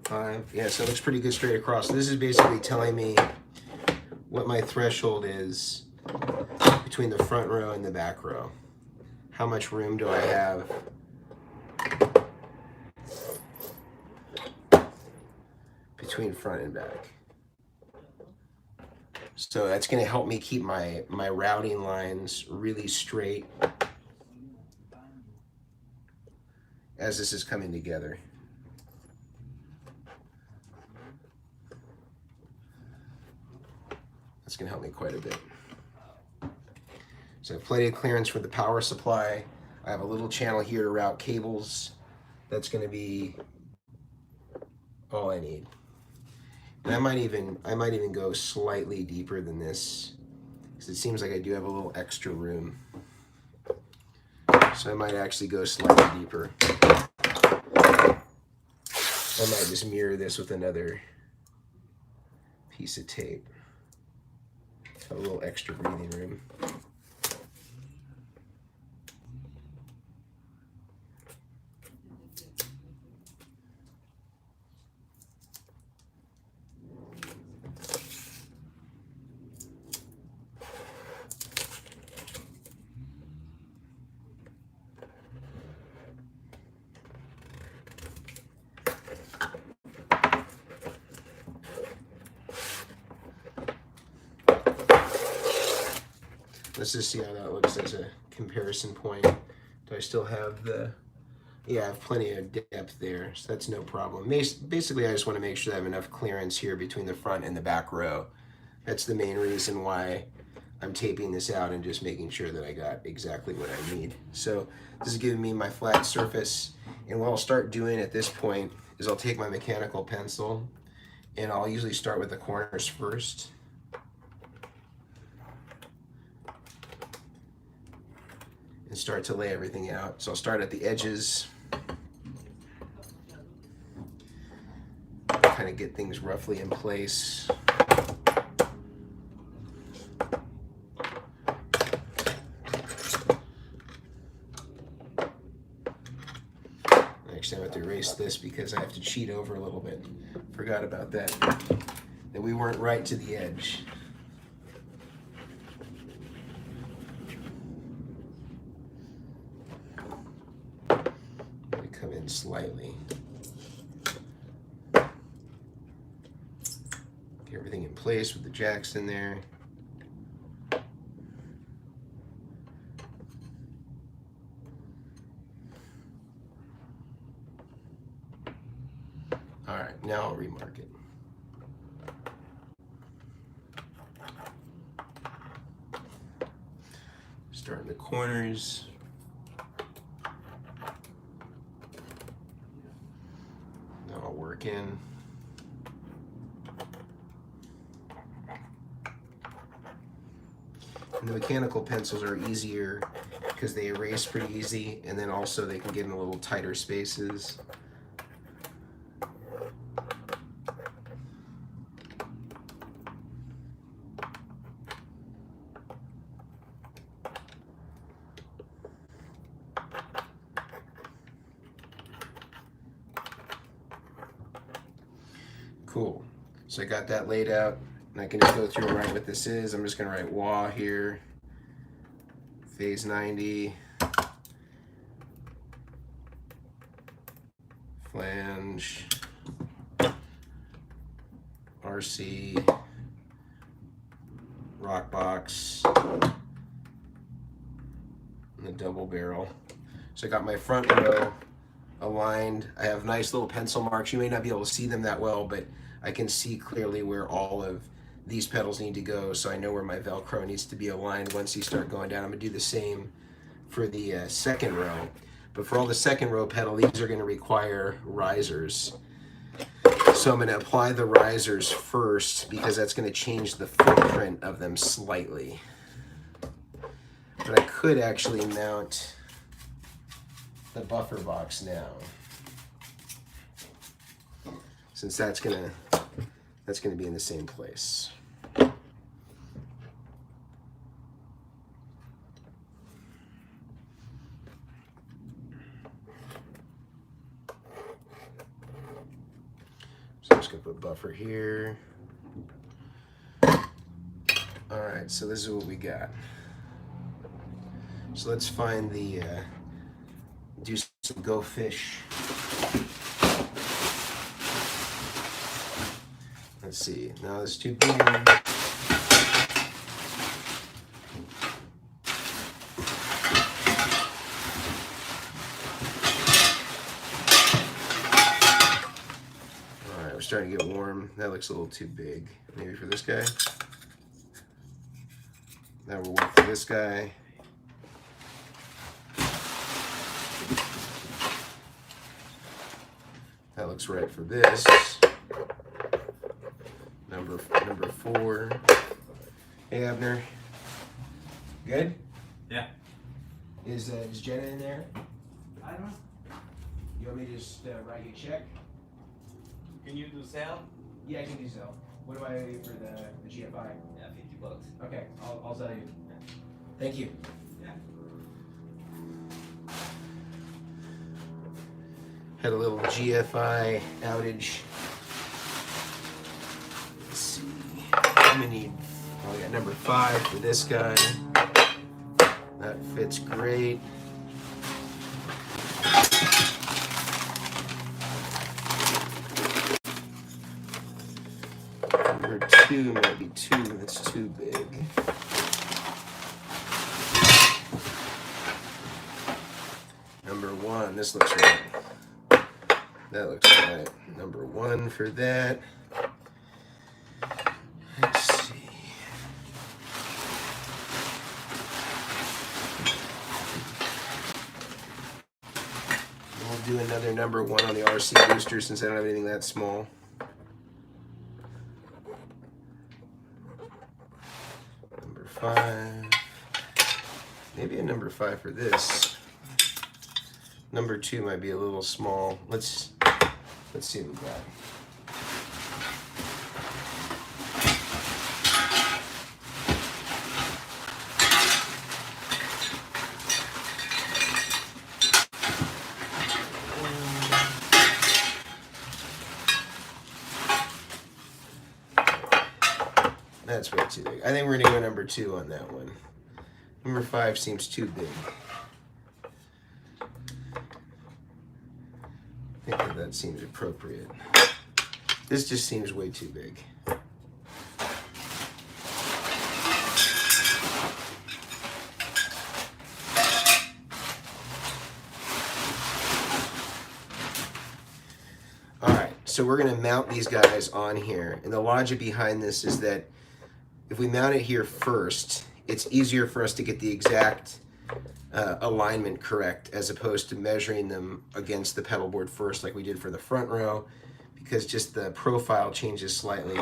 5. Yeah, so it looks pretty good straight across. So this is basically telling me what my threshold is between the front row and the back row. How much room do I have between front and back? So that's going to help me keep my routing lines really straight as this is coming together. That's going to help me quite a bit. So I have plenty of clearance for the power supply. I have a little channel here to route cables. That's going to be all I need. And I might even go slightly deeper than this, because it seems like I do have a little extra room. So I might actually go slightly deeper. I might just mirror this with another piece of tape. A little extra breathing room. Let's just see how that looks as a comparison point. Do I still have the... Yeah, I have plenty of depth there, so that's no problem. Basically, I just want to make sure I have enough clearance here between the front and the back row. That's the main reason why I'm taping this out and just making sure that I got exactly what I need. So this is giving me my flat surface, and what I'll start doing at this point is I'll take my mechanical pencil, and I'll usually start with the corners first. And start to lay everything out. So I'll start at the edges, kind of get things roughly in place. Actually, I have to erase this because I have to cheat over a little bit. Forgot about that. That we weren't right to the edge. Come in slightly. Get everything in place with the jacks in there. All right, now I'll remark it. Start in the corners. In. And the mechanical pencils are easier because they erase pretty easy, and then also they can get in a little tighter spaces. Cool. So I got that laid out, and I can just go through and write what this is. I'm just going to write wah here, phase 90, flange, RC, rock box, double barrel. So I got my front row aligned. I have nice little pencil marks. You may not be able to see them that well, but I can see clearly where all of these pedals need to go, so I know where my Velcro needs to be aligned once you start going down. I'm gonna do the same for the second row. But for all the second row pedal, these are gonna require risers. So I'm gonna apply the risers first because that's gonna change the footprint of them slightly. But I could actually mount the buffer box now, since that's gonna be in the same place. So I'm just gonna put buffer here. All right, so this is what we got. So let's find the, do some go fish. Let's see, now it's too big. All right, we're starting to get warm. That looks a little too big. Maybe for this guy. That will work for this guy. That looks right for this. Number 4. Hey Abner. Good? Yeah. Is Jenna in there? I don't know. You want me to just write you a check? Can you do sell? Yeah, I can do so. What do I owe you for the GFI? Yeah, $50. Okay, I'll sell you. Thank you. Yeah. Had a little GFI outage. Let's see. I'm gonna need, oh, I got number 5 for this guy. That fits great. Number 2 might be 2, that's too big. Number 1, this looks right. That looks right. Number 1 for that. Let's see. We'll do another number 1 on the RC booster since I don't have anything that small. Number 5. Maybe a number 5 for this. Number 2 might be a little small. Let's see what we got. That's way too big. I think we're gonna go number 2 on that one. Number 5 seems too big. I think that seems appropriate. This just seems way too big. All right, so we're gonna mount these guys on here. And the logic behind this is that if we mount it here first, it's easier for us to get the exact alignment correct as opposed to measuring them against the pedal board first like we did for the front row, because just the profile changes slightly,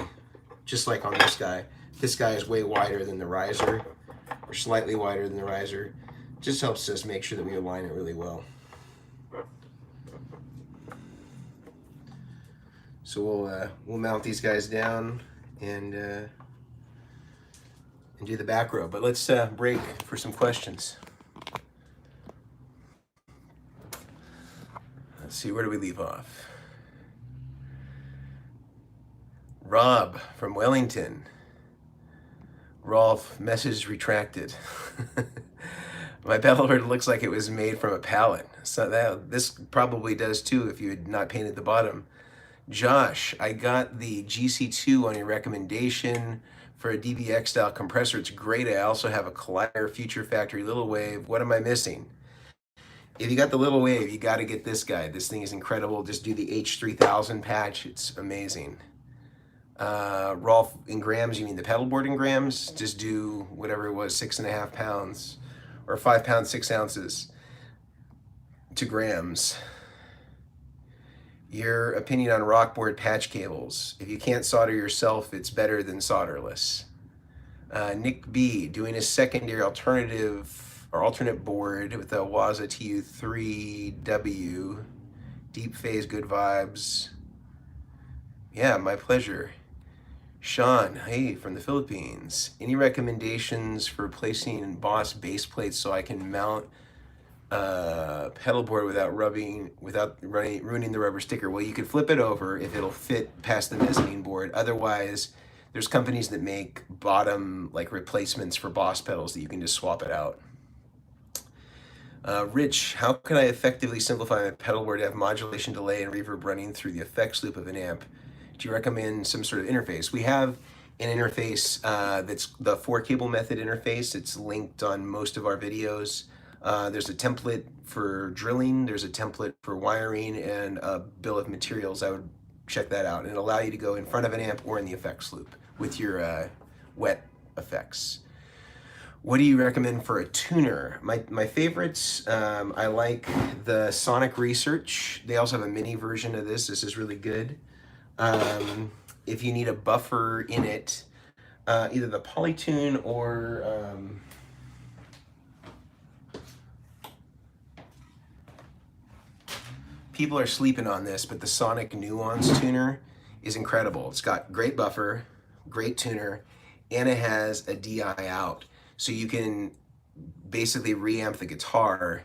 just like on this guy. This guy is way wider than the riser, or slightly wider than the riser. Just helps us make sure that we align it really well. So we'll mount these guys down and do the back row. But let's break for some questions. Let's see, where do we leave off? Rob from Wellington. Rolf, message retracted. My pedalboard looks like it was made from a pallet. So this probably does too if you had not painted the bottom. Josh, I got the GC2 on your recommendation For a DBX style compressor, it's great. I also have a Collider Future Factory Little Wave. What am I missing? If you got the Little Wave, you got to get this guy. This thing is incredible. Just do the H3000 patch. It's amazing. Rolf, in grams, you mean the pedalboard in grams? Just do whatever it was, 6.5 pounds or 5 pounds, 6 ounces to grams. Your opinion on rockboard patch cables. If you can't solder yourself, it's better than solderless. Nick B, doing a secondary alternate board with a Waza TU3W. Deep phase, good vibes. Yeah, my pleasure. Sean, hey, from the Philippines. Any recommendations for placing Boss base plates so I can mount pedalboard without ruining the rubber sticker? Well, you could flip it over if it'll fit past the mezzanine board. Otherwise, there's companies that make bottom like replacements for Boss pedals that you can just swap it out. Rich, how can I effectively simplify my pedalboard to have modulation, delay, and reverb running through the effects loop of an amp? Do you recommend some sort of interface? We have an interface that's the 4-cable method interface. It's linked on most of our videos. There's a template for drilling, there's a template for wiring, and a bill of materials. I would check that out. And it'll allow you to go in front of an amp or in the effects loop with your wet effects. What do you recommend for a tuner? My favorites, I like the Sonic Research. They also have a mini version of this. This is really good. If you need a buffer in it, either the Polytune or people are sleeping on this, but the Sonic Nuance tuner is incredible. It's got great buffer, great tuner, and it has a DI out. So you can basically reamp the guitar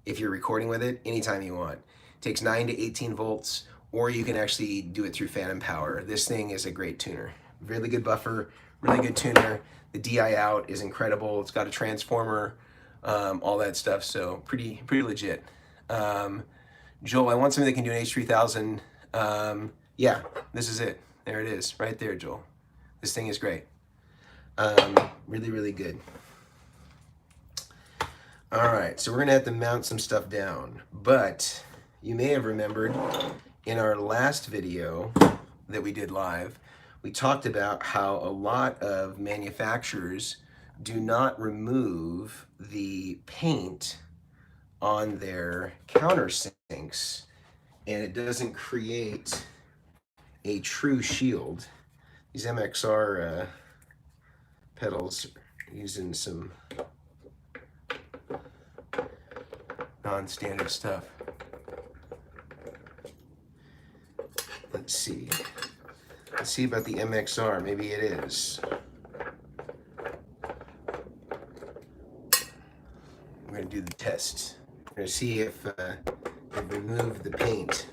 if you're recording with it anytime you want. It takes 9 to 18 volts, or you can actually do it through phantom power. This thing is a great tuner. Really good buffer, really good tuner. The DI out is incredible. It's got a transformer, all that stuff, so pretty legit. Joel, I want something that can do an H3000. Yeah, this is it. There it is, right there, Joel. This thing is great. Really good. All right, so we're gonna have to mount some stuff down, but you may have remembered in our last video that we did live, we talked about how a lot of manufacturers do not remove the paint on their countersinks, and it doesn't create a true shield. These MXR pedals are using some non-standard stuff. Let's see about the MXR. Maybe it is. We're gonna do the test. We're gonna see if they remove the paint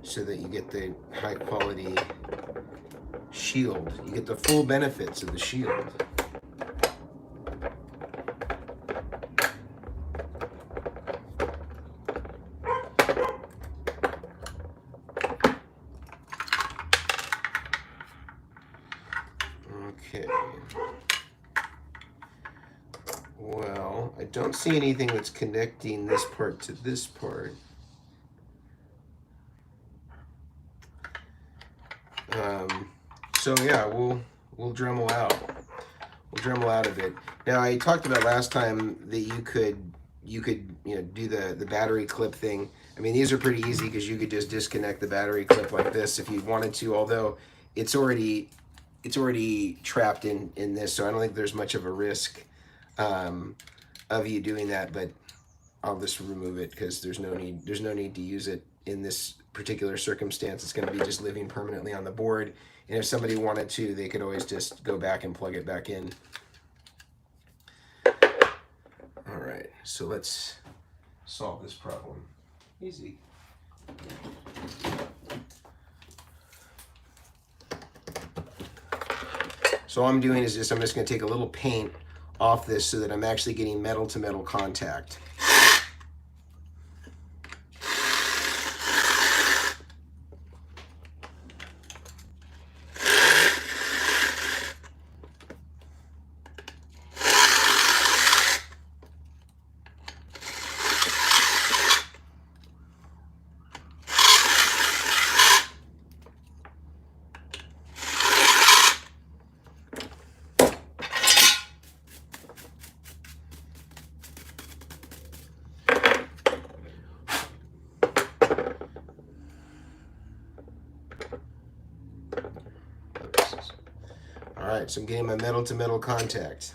so that you get the high quality shield. You get the full benefits of the shield. Okay. Well, I don't see anything that's connecting this part to this part. So yeah, we'll Dremel out. We'll Dremel out a bit. Now I talked about last time that you could do the battery clip thing. I mean, these are pretty easy because you could just disconnect the battery clip like this if you wanted to, although it's already trapped in this, so I don't think there's much of a risk of you doing that, but I'll just remove it because there's no need to use it in this particular circumstance. It's going to be just living permanently on the board, and if somebody wanted to, they could always just go back and plug it back in. All right, so let's solve this problem. Easy. So all I'm doing is I'm just going to take a little paint off this so that I'm actually getting metal to metal contact. right, so I'm getting my metal to metal contact.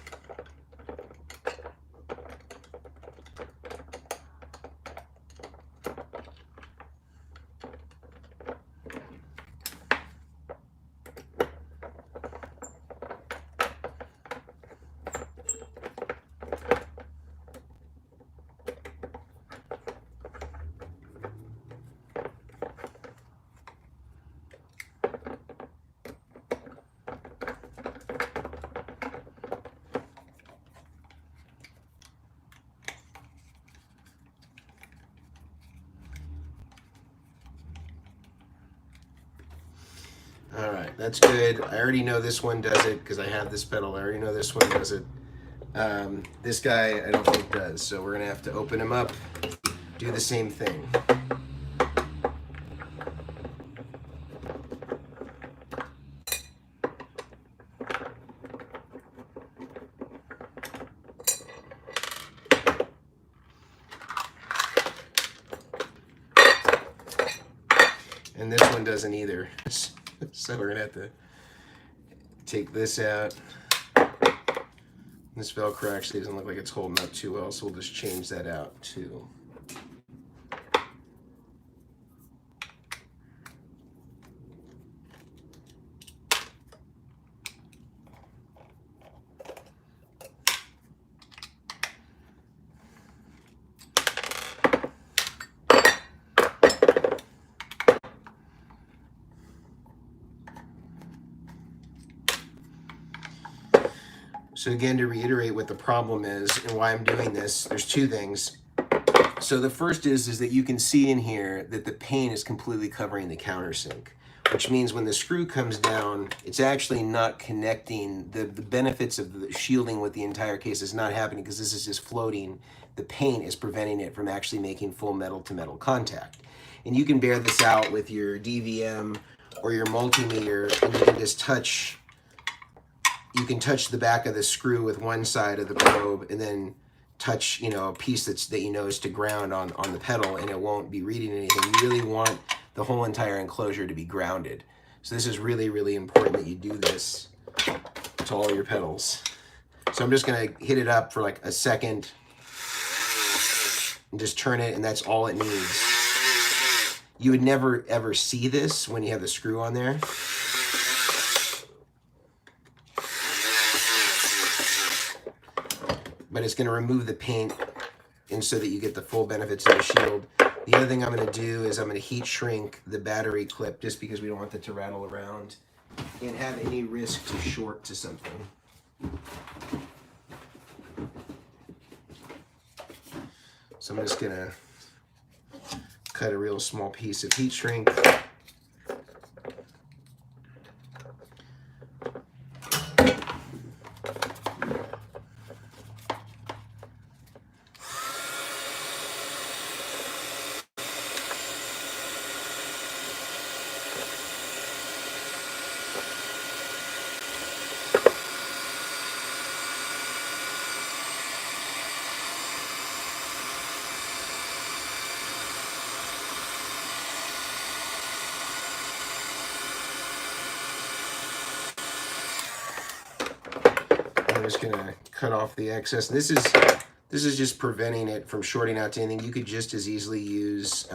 All right, that's good. I already know this one does it because I have this pedal. I already know this one does it. This guy I don't think does, so we're gonna have to open him up, do the same thing. And this one doesn't either. So we're gonna have to take this out. This Velcro actually doesn't look like it's holding up too well, so we'll just change that out too. So again, to reiterate what the problem is and why I'm doing this, there's two things. So the first is that you can see in here that the paint is completely covering the countersink, which means when the screw comes down, it's actually not connecting. The benefits of the shielding with the entire case is not happening because this is just floating. The paint is preventing it from actually making full metal to metal contact. And you can bear this out with your DVM or your multimeter, and you can just touch. You can touch the back of the screw with one side of the probe and then touch, a piece that you know is to ground on the pedal, and it won't be reading anything. You really want the whole entire enclosure to be grounded. So this is really, really important that you do this to all your pedals. So I'm just gonna hit it up for like a second and just turn it, and that's all it needs. You would never ever see this when you have the screw on there. But it's going to remove the paint and so that you get the full benefits of the shield. The other thing I'm going to do is I'm going to heat shrink the battery clip just because we don't want that to rattle around and have any risk to short to something. So I'm just going to cut a real small piece of heat shrink. I'm just gonna cut off the excess. This is just preventing it from shorting out to anything. You could just as easily use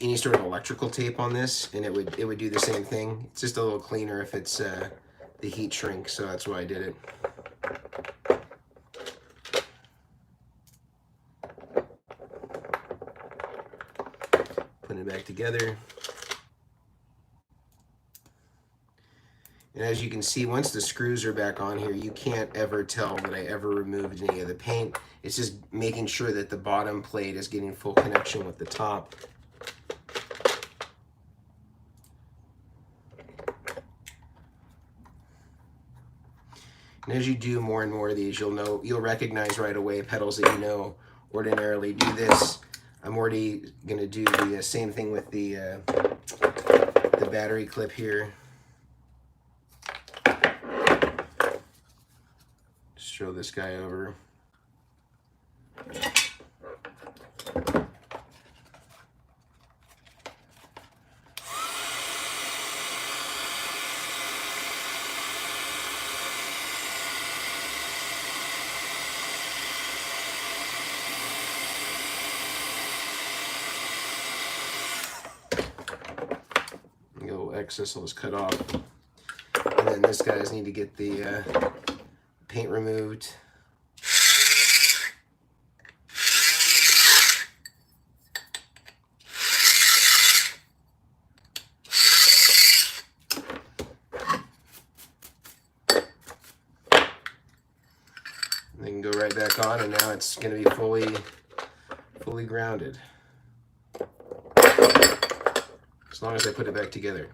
any sort of electrical tape on this, and it would do the same thing. It's just a little cleaner if it's the heat shrink, so that's why I did it. Putting it back together. And as you can see, once the screws are back on here, you can't ever tell that I ever removed any of the paint. It's just making sure that the bottom plate is getting full connection with the top. And as you do more and more of these, you'll recognize right away pedals that you know ordinarily do this. I'm already going to do the same thing with the battery clip here. Just throw this guy over. excess was cut off. And then this guys need to get the paint removed. They can go right back on, and now it's going to be fully grounded. As long as I put it back together.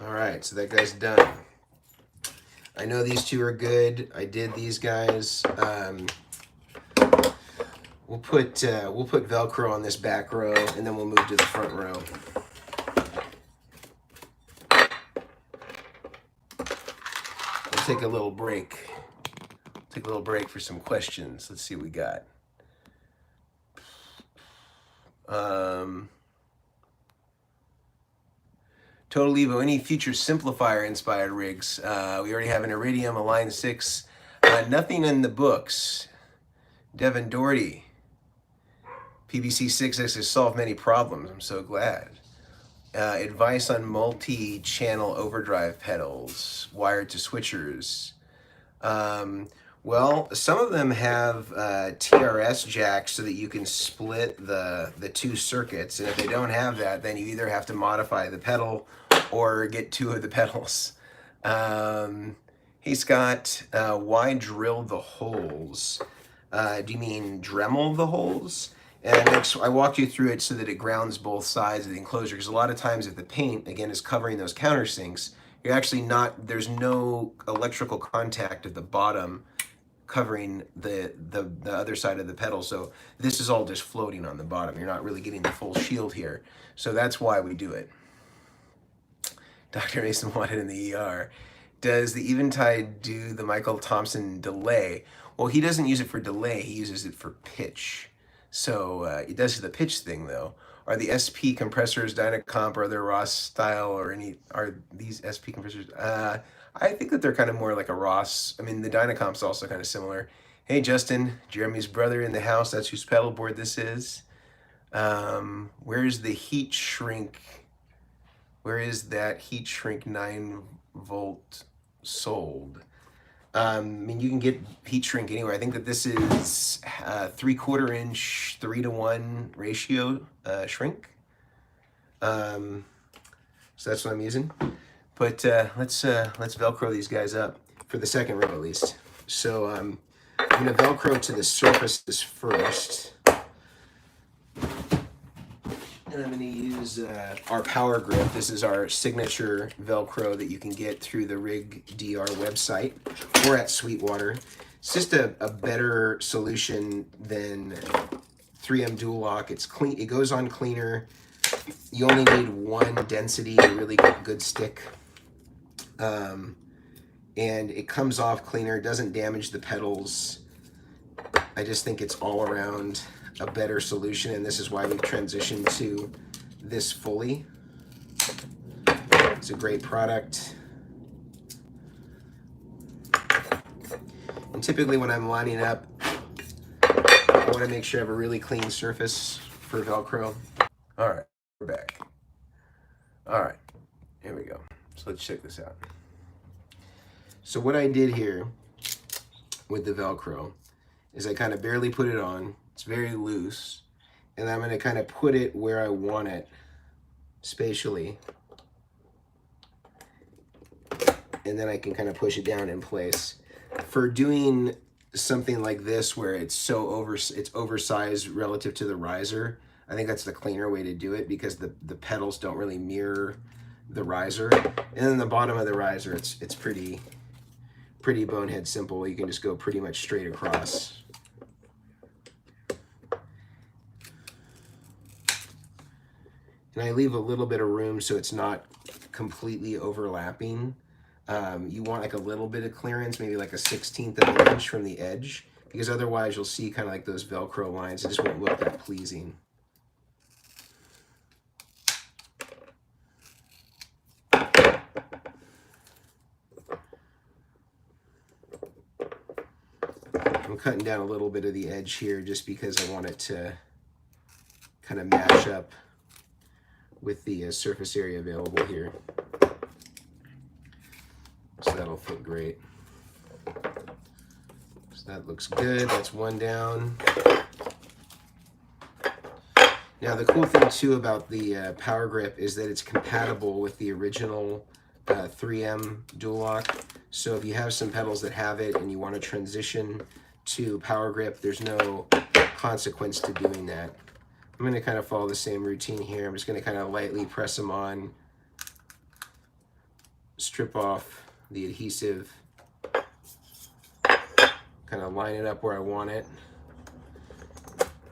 All right, so that guy's done. I know these two are good. I did these guys. We'll put Velcro on this back row, and then we'll move to the front row. We'll take a little break. Take a little break for some questions. Let's see what we got. Total Evo, any future simplifier inspired rigs? We already have an Iridium, a Line 6. Nothing in the books. Devin Doherty. PBC 6X has solved many problems. I'm so glad. Advice on multi-channel overdrive pedals, wired to switchers. Well, some of them have TRS jacks so that you can split the two circuits. And if they don't have that, then you either have to modify the pedal or get two of the pedals. Hey Scott, why drill the holes? Do you mean Dremel the holes? And I walked you through it so that it grounds both sides of the enclosure, because a lot of times if the paint, again, is covering those countersinks, you're actually not, there's no electrical contact at the bottom covering the other side of the pedal. So this is all just floating on the bottom. You're not really getting the full shield here. So that's why we do it. Dr. Mason wanted in the ER. Does the Eventide do the Michael Thompson delay? Well, he doesn't use it for delay. He uses it for pitch. So it does the pitch thing though. Are the SP compressors Dynacomp or other Ross style, or are these SP compressors? I think that they're kind of more like a Ross. I mean, the Dynacomp's also kind of similar. Hey, Justin, Jeremy's brother in the house. That's whose pedalboard this is. Where's the heat shrink? Where is that heat shrink 9-volt sold? I mean, you can get heat shrink anywhere. I think that this is 3/4 inch, 3-to-1 ratio shrink. So that's what I'm using. But let's Velcro these guys up for the second row at least. So I'm gonna Velcro to the surfaces first. And I'm going to use our Power Grip. This is our signature Velcro that you can get through the Rig DR website or at Sweetwater. It's just a better solution than 3M Dual Lock. It's clean. It goes on cleaner. You only need one density to really get good stick. And it comes off cleaner. It doesn't damage the pedals. I just think it's all around a better solution, and this is why we've transitioned to this fully. It's a great product. And typically when I'm lining up, I want to make sure I have a really clean surface for Velcro. All right, we're back. All right, here we go. So let's check this out. So what I did here with the Velcro is I kind of barely put it on. It's very loose, and I'm going to kind of put it where I want it spatially, and then I can kind of push it down in place. For doing something like this where it's so it's oversized relative to the riser, I think that's the cleaner way to do it, because the pedals don't really mirror the riser. And then the bottom of the riser, it's pretty bonehead simple. You can just go pretty much straight across. And I leave a little bit of room so it's not completely overlapping. You want like a little bit of clearance, maybe like a 1/16 of an inch from the edge, because otherwise you'll see kind of like those Velcro lines. It just won't look that pleasing. I'm cutting down a little bit of the edge here just because I want it to kind of match up with the surface area available here. So that'll fit great. So that looks good. That's one down. Now the cool thing too about the power grip is that it's compatible with the original 3M dual lock. So if you have some pedals that have it and you want to transition to power grip, there's no consequence to doing that. I'm going to kind of follow the same routine here. I'm just going to kind of lightly press them on, strip off the adhesive, kind of line it up where I want it,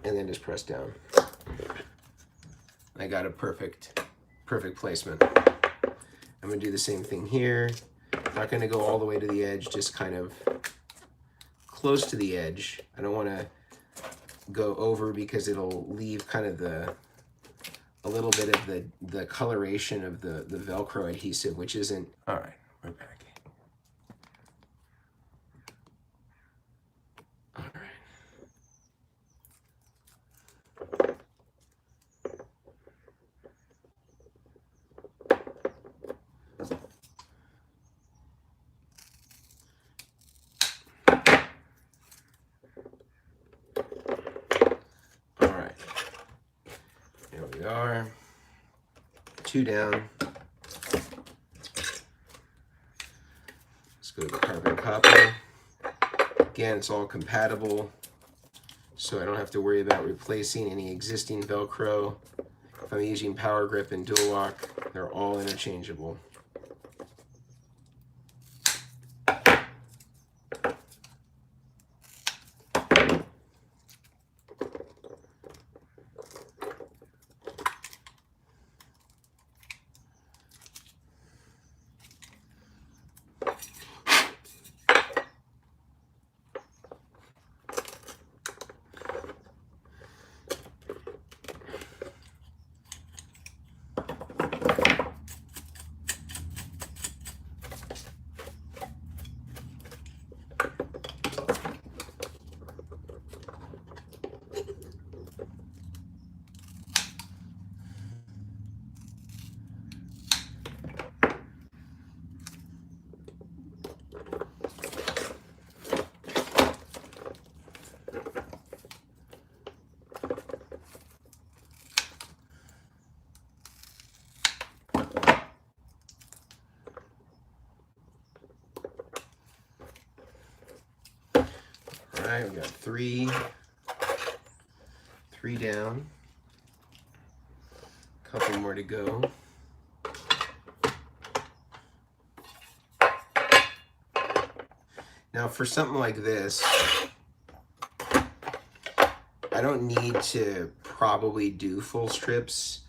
and then just press down. I got a perfect placement. I'm going to do the same thing here. Not going to go all the way to the edge, just kind of close to the edge. I don't want to go over because it'll leave kind of a little bit of the coloration of the Velcro adhesive, which isn't. All right, we're back. All right. We are 2 down. Let's go to the carbon copy. Again, it's all compatible, so I don't have to worry about replacing any existing Velcro. If I'm using power grip and dual lock, they're all interchangeable. All right, we got three down. A couple more to go. Now for something like this, I don't need to probably do full strips.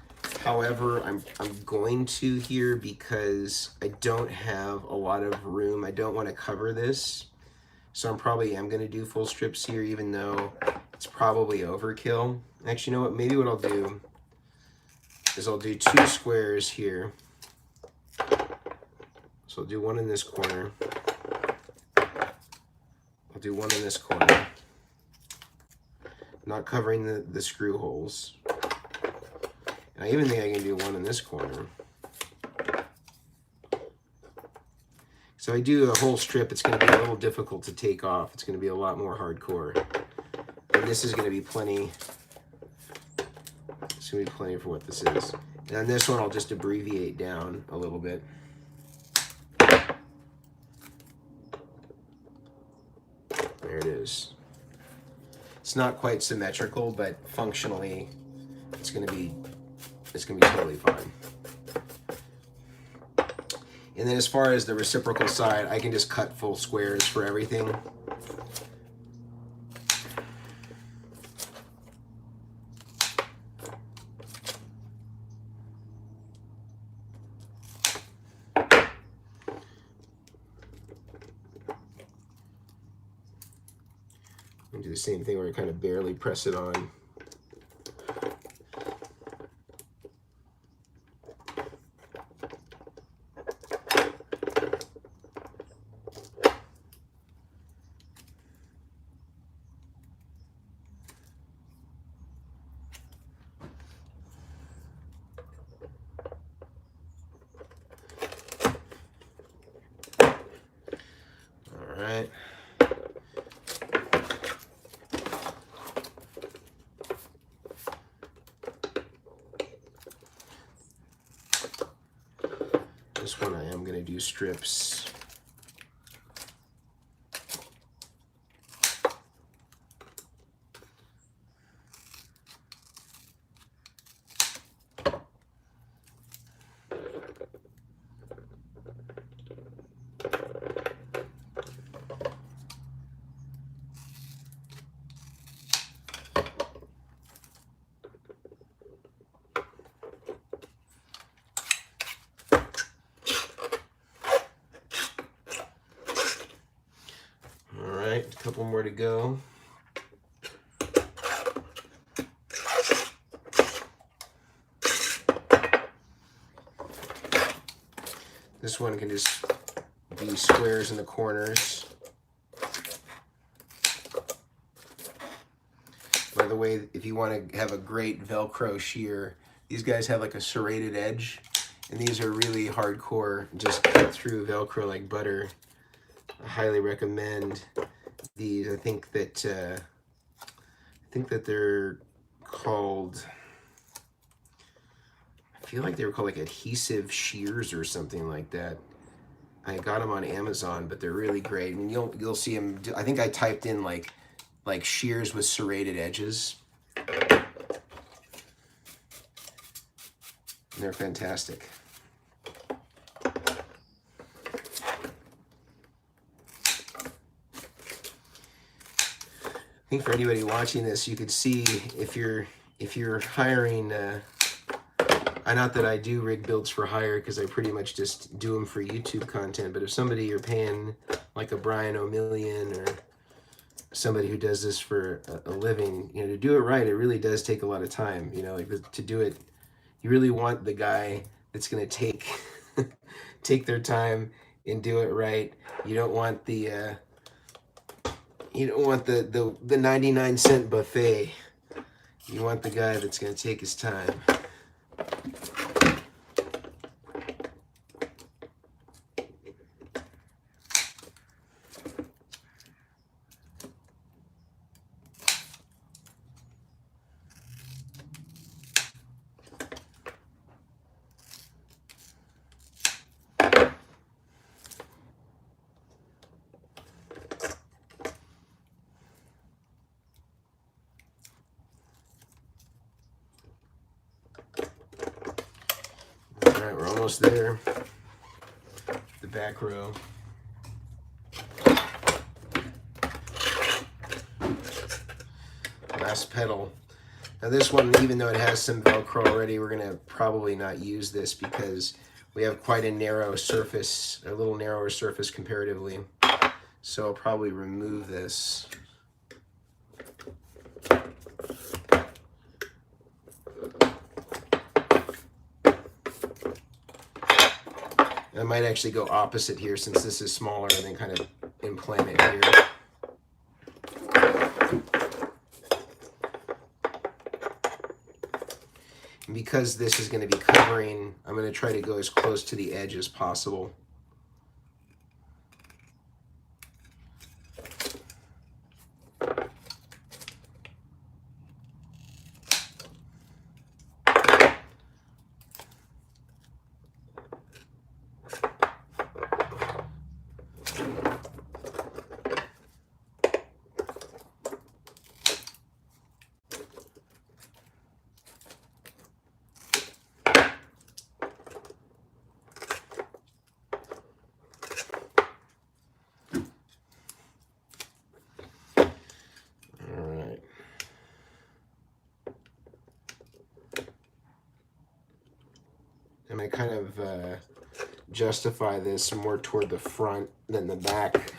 However, I'm going to here because I don't have a lot of room. I don't want to cover this. So I'm going to do full strips here, even though it's probably overkill. Actually, you know what? Maybe what I'll do is I'll do 2 squares here. So I'll do one in this corner. I'll do one in this corner. Not covering the screw holes. And I even think I can do one in this corner. So I do a whole strip, it's going to be a little difficult to take off. It's going to be a lot more hardcore. And this is going to be plenty. It's going to be plenty for what this is. And on this one, I'll just abbreviate down a little bit. There it is. It's not quite symmetrical, but functionally, it's going to be totally fine. And then as far as the reciprocal side, I can just cut full squares for everything. And do the same thing where you kind of barely press it on. All right. This one I am going to do strips. A couple more to go. This one can just be squares in the corners. By the way, if you want to have a great Velcro shear, these guys have like a serrated edge, and these are really hardcore, just cut through Velcro like butter. I highly recommend these. I think that they're called, I feel like they were called like adhesive shears or something like that. I got them on Amazon, but they're really great. I mean, you'll see them. I think I typed in like shears with serrated edges. And they're fantastic. I think for anybody watching this, you could see if you're hiring. Not that I do rig builds for hire, because I pretty much just do them for YouTube content. But if somebody you're paying like a Brian O'Million or somebody who does this for a living, to do it right, it really does take a lot of time. Like to do it, you really want the guy that's going to take their time and do it right. You don't want the 99-cent buffet. You want the guy that's going to take his time. Alright, we're almost there. The back row. Last pedal. Now this one, even though it has some Velcro already, we're going to probably not use this because we have quite a narrow surface, a little narrower surface comparatively. So I'll probably remove this. I might actually go opposite here, since this is smaller, and then kind of implant it here. And because this is going to be covering, I'm going to try to go as close to the edge as possible. I'm going to kind of justify this more toward the front than the back.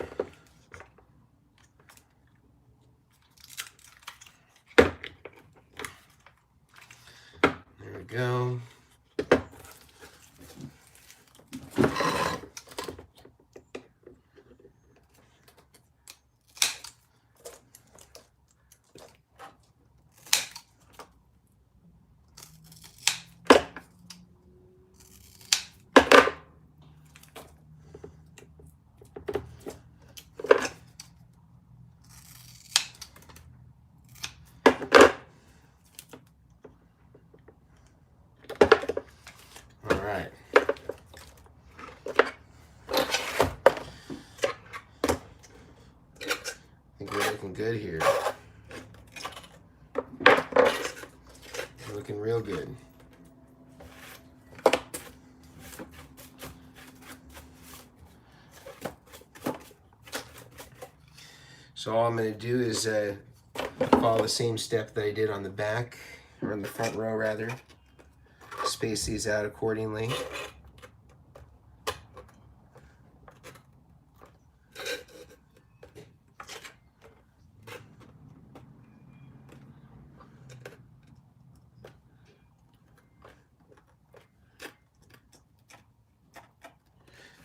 right. I think we're looking good here. We're looking real good. So all I'm going to do is follow the same step that I did on the back, or on the front row rather. Space these out accordingly.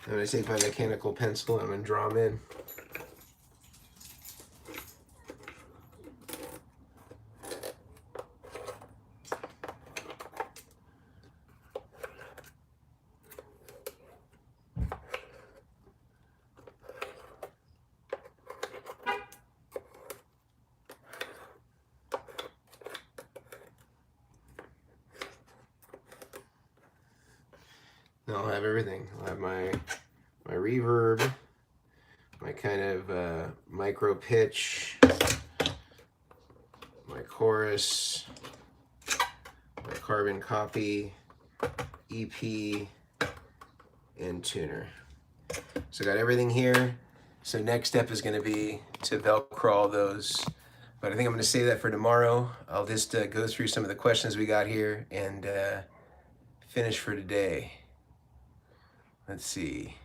I'm going to take my mechanical pencil and I'm going to draw them in. Now I'll have everything. I'll have my reverb, my kind of micro pitch, my chorus, my carbon copy, EP, and tuner. So I got everything here. So next step is going to be to Velcro all those. But I think I'm going to save that for tomorrow. I'll just go through some of the questions we got here and finish for today. Let's see.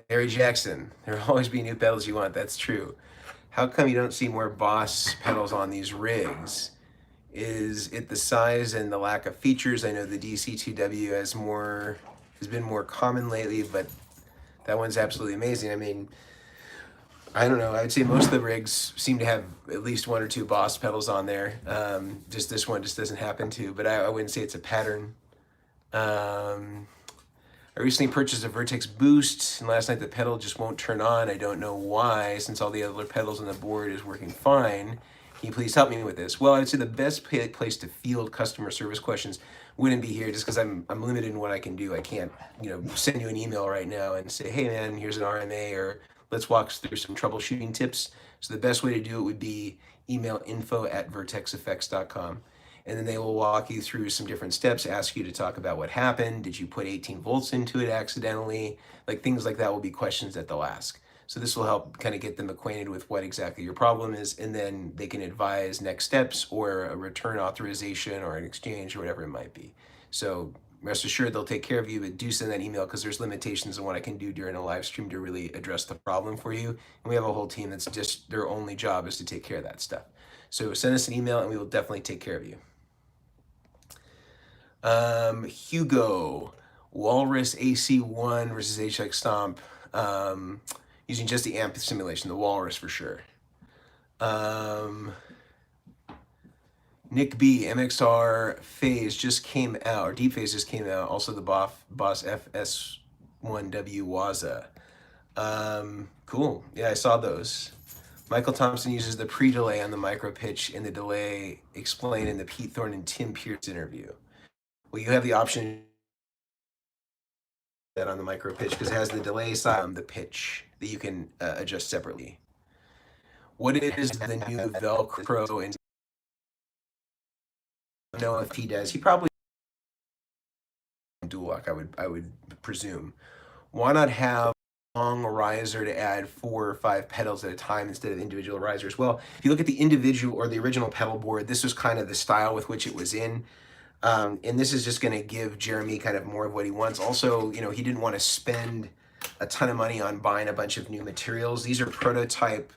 Mary Jackson, there'll always be new pedals you want. That's true. How come you don't see more Boss pedals on these rigs? Is it the size and the lack of features? I know the DC2W has been more common lately, but that one's absolutely amazing. I mean, I don't know. I would say most of the rigs seem to have at least one or two Boss pedals on there. Just this one just doesn't happen to, but I wouldn't say it's a pattern. I recently purchased a Vertex Boost, and last night the pedal just won't turn on. I don't know why, since all the other pedals on the board is working fine. Can you please help me with this? Well, I would say the best place to field customer service questions wouldn't be here, just because I'm limited in what I can do. I can't, send you an email right now and say, hey man, here's an RMA, or let's walk through some troubleshooting tips. So the best way to do it would be email info@vertexeffects.com. And then they will walk you through some different steps, ask you to talk about what happened. Did you put 18 volts into it accidentally? Like things like that will be questions that they'll ask. So this will help kind of get them acquainted with what exactly your problem is, and then they can advise next steps or a return authorization or an exchange or whatever it might be. So rest assured they'll take care of you, but do send that email because there's limitations on what I can do during a live stream to really address the problem for you. And we have a whole team that's just their only job is to take care of that stuff. So send us an email and we will definitely take care of you. Hugo, Walrus AC1 versus HX Stomp, using just the amp simulation, the Walrus for sure. Nick B, MXR Phase just came out, or Deep Phase just came out, also the Boss FS1W Waza. Cool, yeah, I saw those. Michael Thompson uses the pre-delay on the micro pitch in the delay explained in the Pete Thorne and Tim Pierce interview. Well, you have the option that on the micro pitch because it has the delay side on the pitch that you can adjust separately. What is the new Velcro? And I don't know if he does. He probably dual lock. I would presume. Why not have a long riser to add 4 or 5 pedals at a time instead of individual risers? Well, if you look at the individual or the original pedal board, this was kind of the style with which it was in. And this is just going to give Jeremy kind of more of what he wants. Also, he didn't want to spend a ton of money on buying a bunch of new materials. These are prototype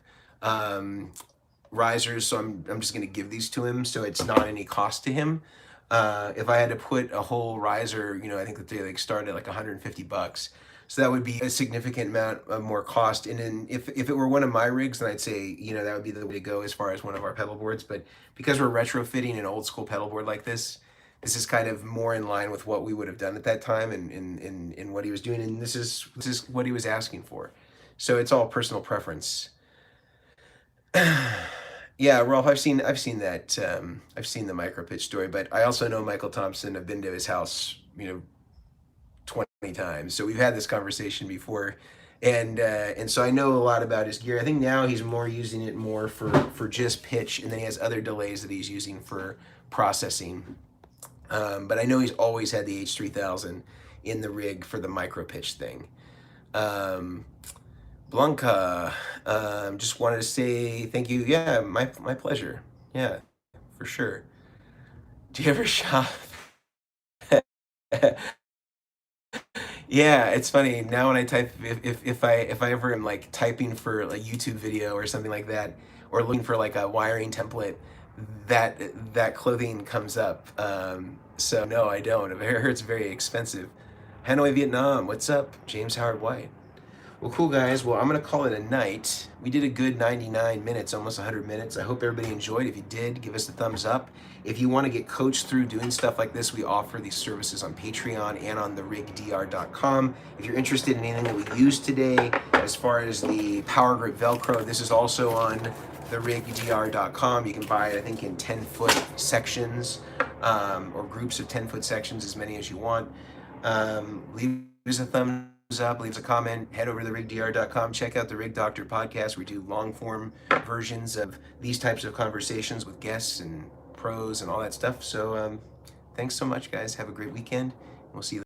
risers, so I'm just going to give these to him, so it's not any cost to him. If I had to put a whole riser, I think that they start at like $150. So that would be a significant amount of more cost. And then if it were one of my rigs, then I'd say, that would be the way to go as far as one of our pedal boards. But because we're retrofitting an old school pedal board like this is kind of more in line with what we would have done at that time and what he was doing. And this is what he was asking for. So it's all personal preference. Yeah, Rolf, I've seen that. I've seen the micro pitch story, but I also know Michael Thompson. I've been to his house, 20 times. So we've had this conversation before. And so I know a lot about his gear. I think now he's more using it more for just pitch, and then he has other delays that he's using for processing. But I know he's always had the H3000 in the rig for the micro pitch thing. Blanca, just wanted to say thank you. Yeah, my pleasure. Yeah, for sure. Do you ever shop? Yeah, it's funny now when I type if I ever am like typing for a YouTube video or something like that, or looking for like a wiring template, that clothing comes up. So no, I don't. I heard it's very expensive. Hanoi, Vietnam. What's up, James Howard White? Well, cool guys. Well, I'm gonna call it a night. We did a good 99 minutes, almost 100 minutes. I hope everybody enjoyed. If you did, give us a thumbs up. If you want to get coached through doing stuff like this, we offer these services on Patreon and on therigdr.com. If you're interested in anything that we used today, as far as the Power Grip Velcro, this is also on therigdr.com. You can buy it, I think, in 10-foot sections, or groups of 10-foot sections, as many as you want. Leave us a thumbs up, leave us a comment, head over to therigdr.com, check out the Rig Doctor podcast. We do long form versions of these types of conversations with guests and pros and all that stuff. So thanks so much, guys. Have a great weekend. We'll see you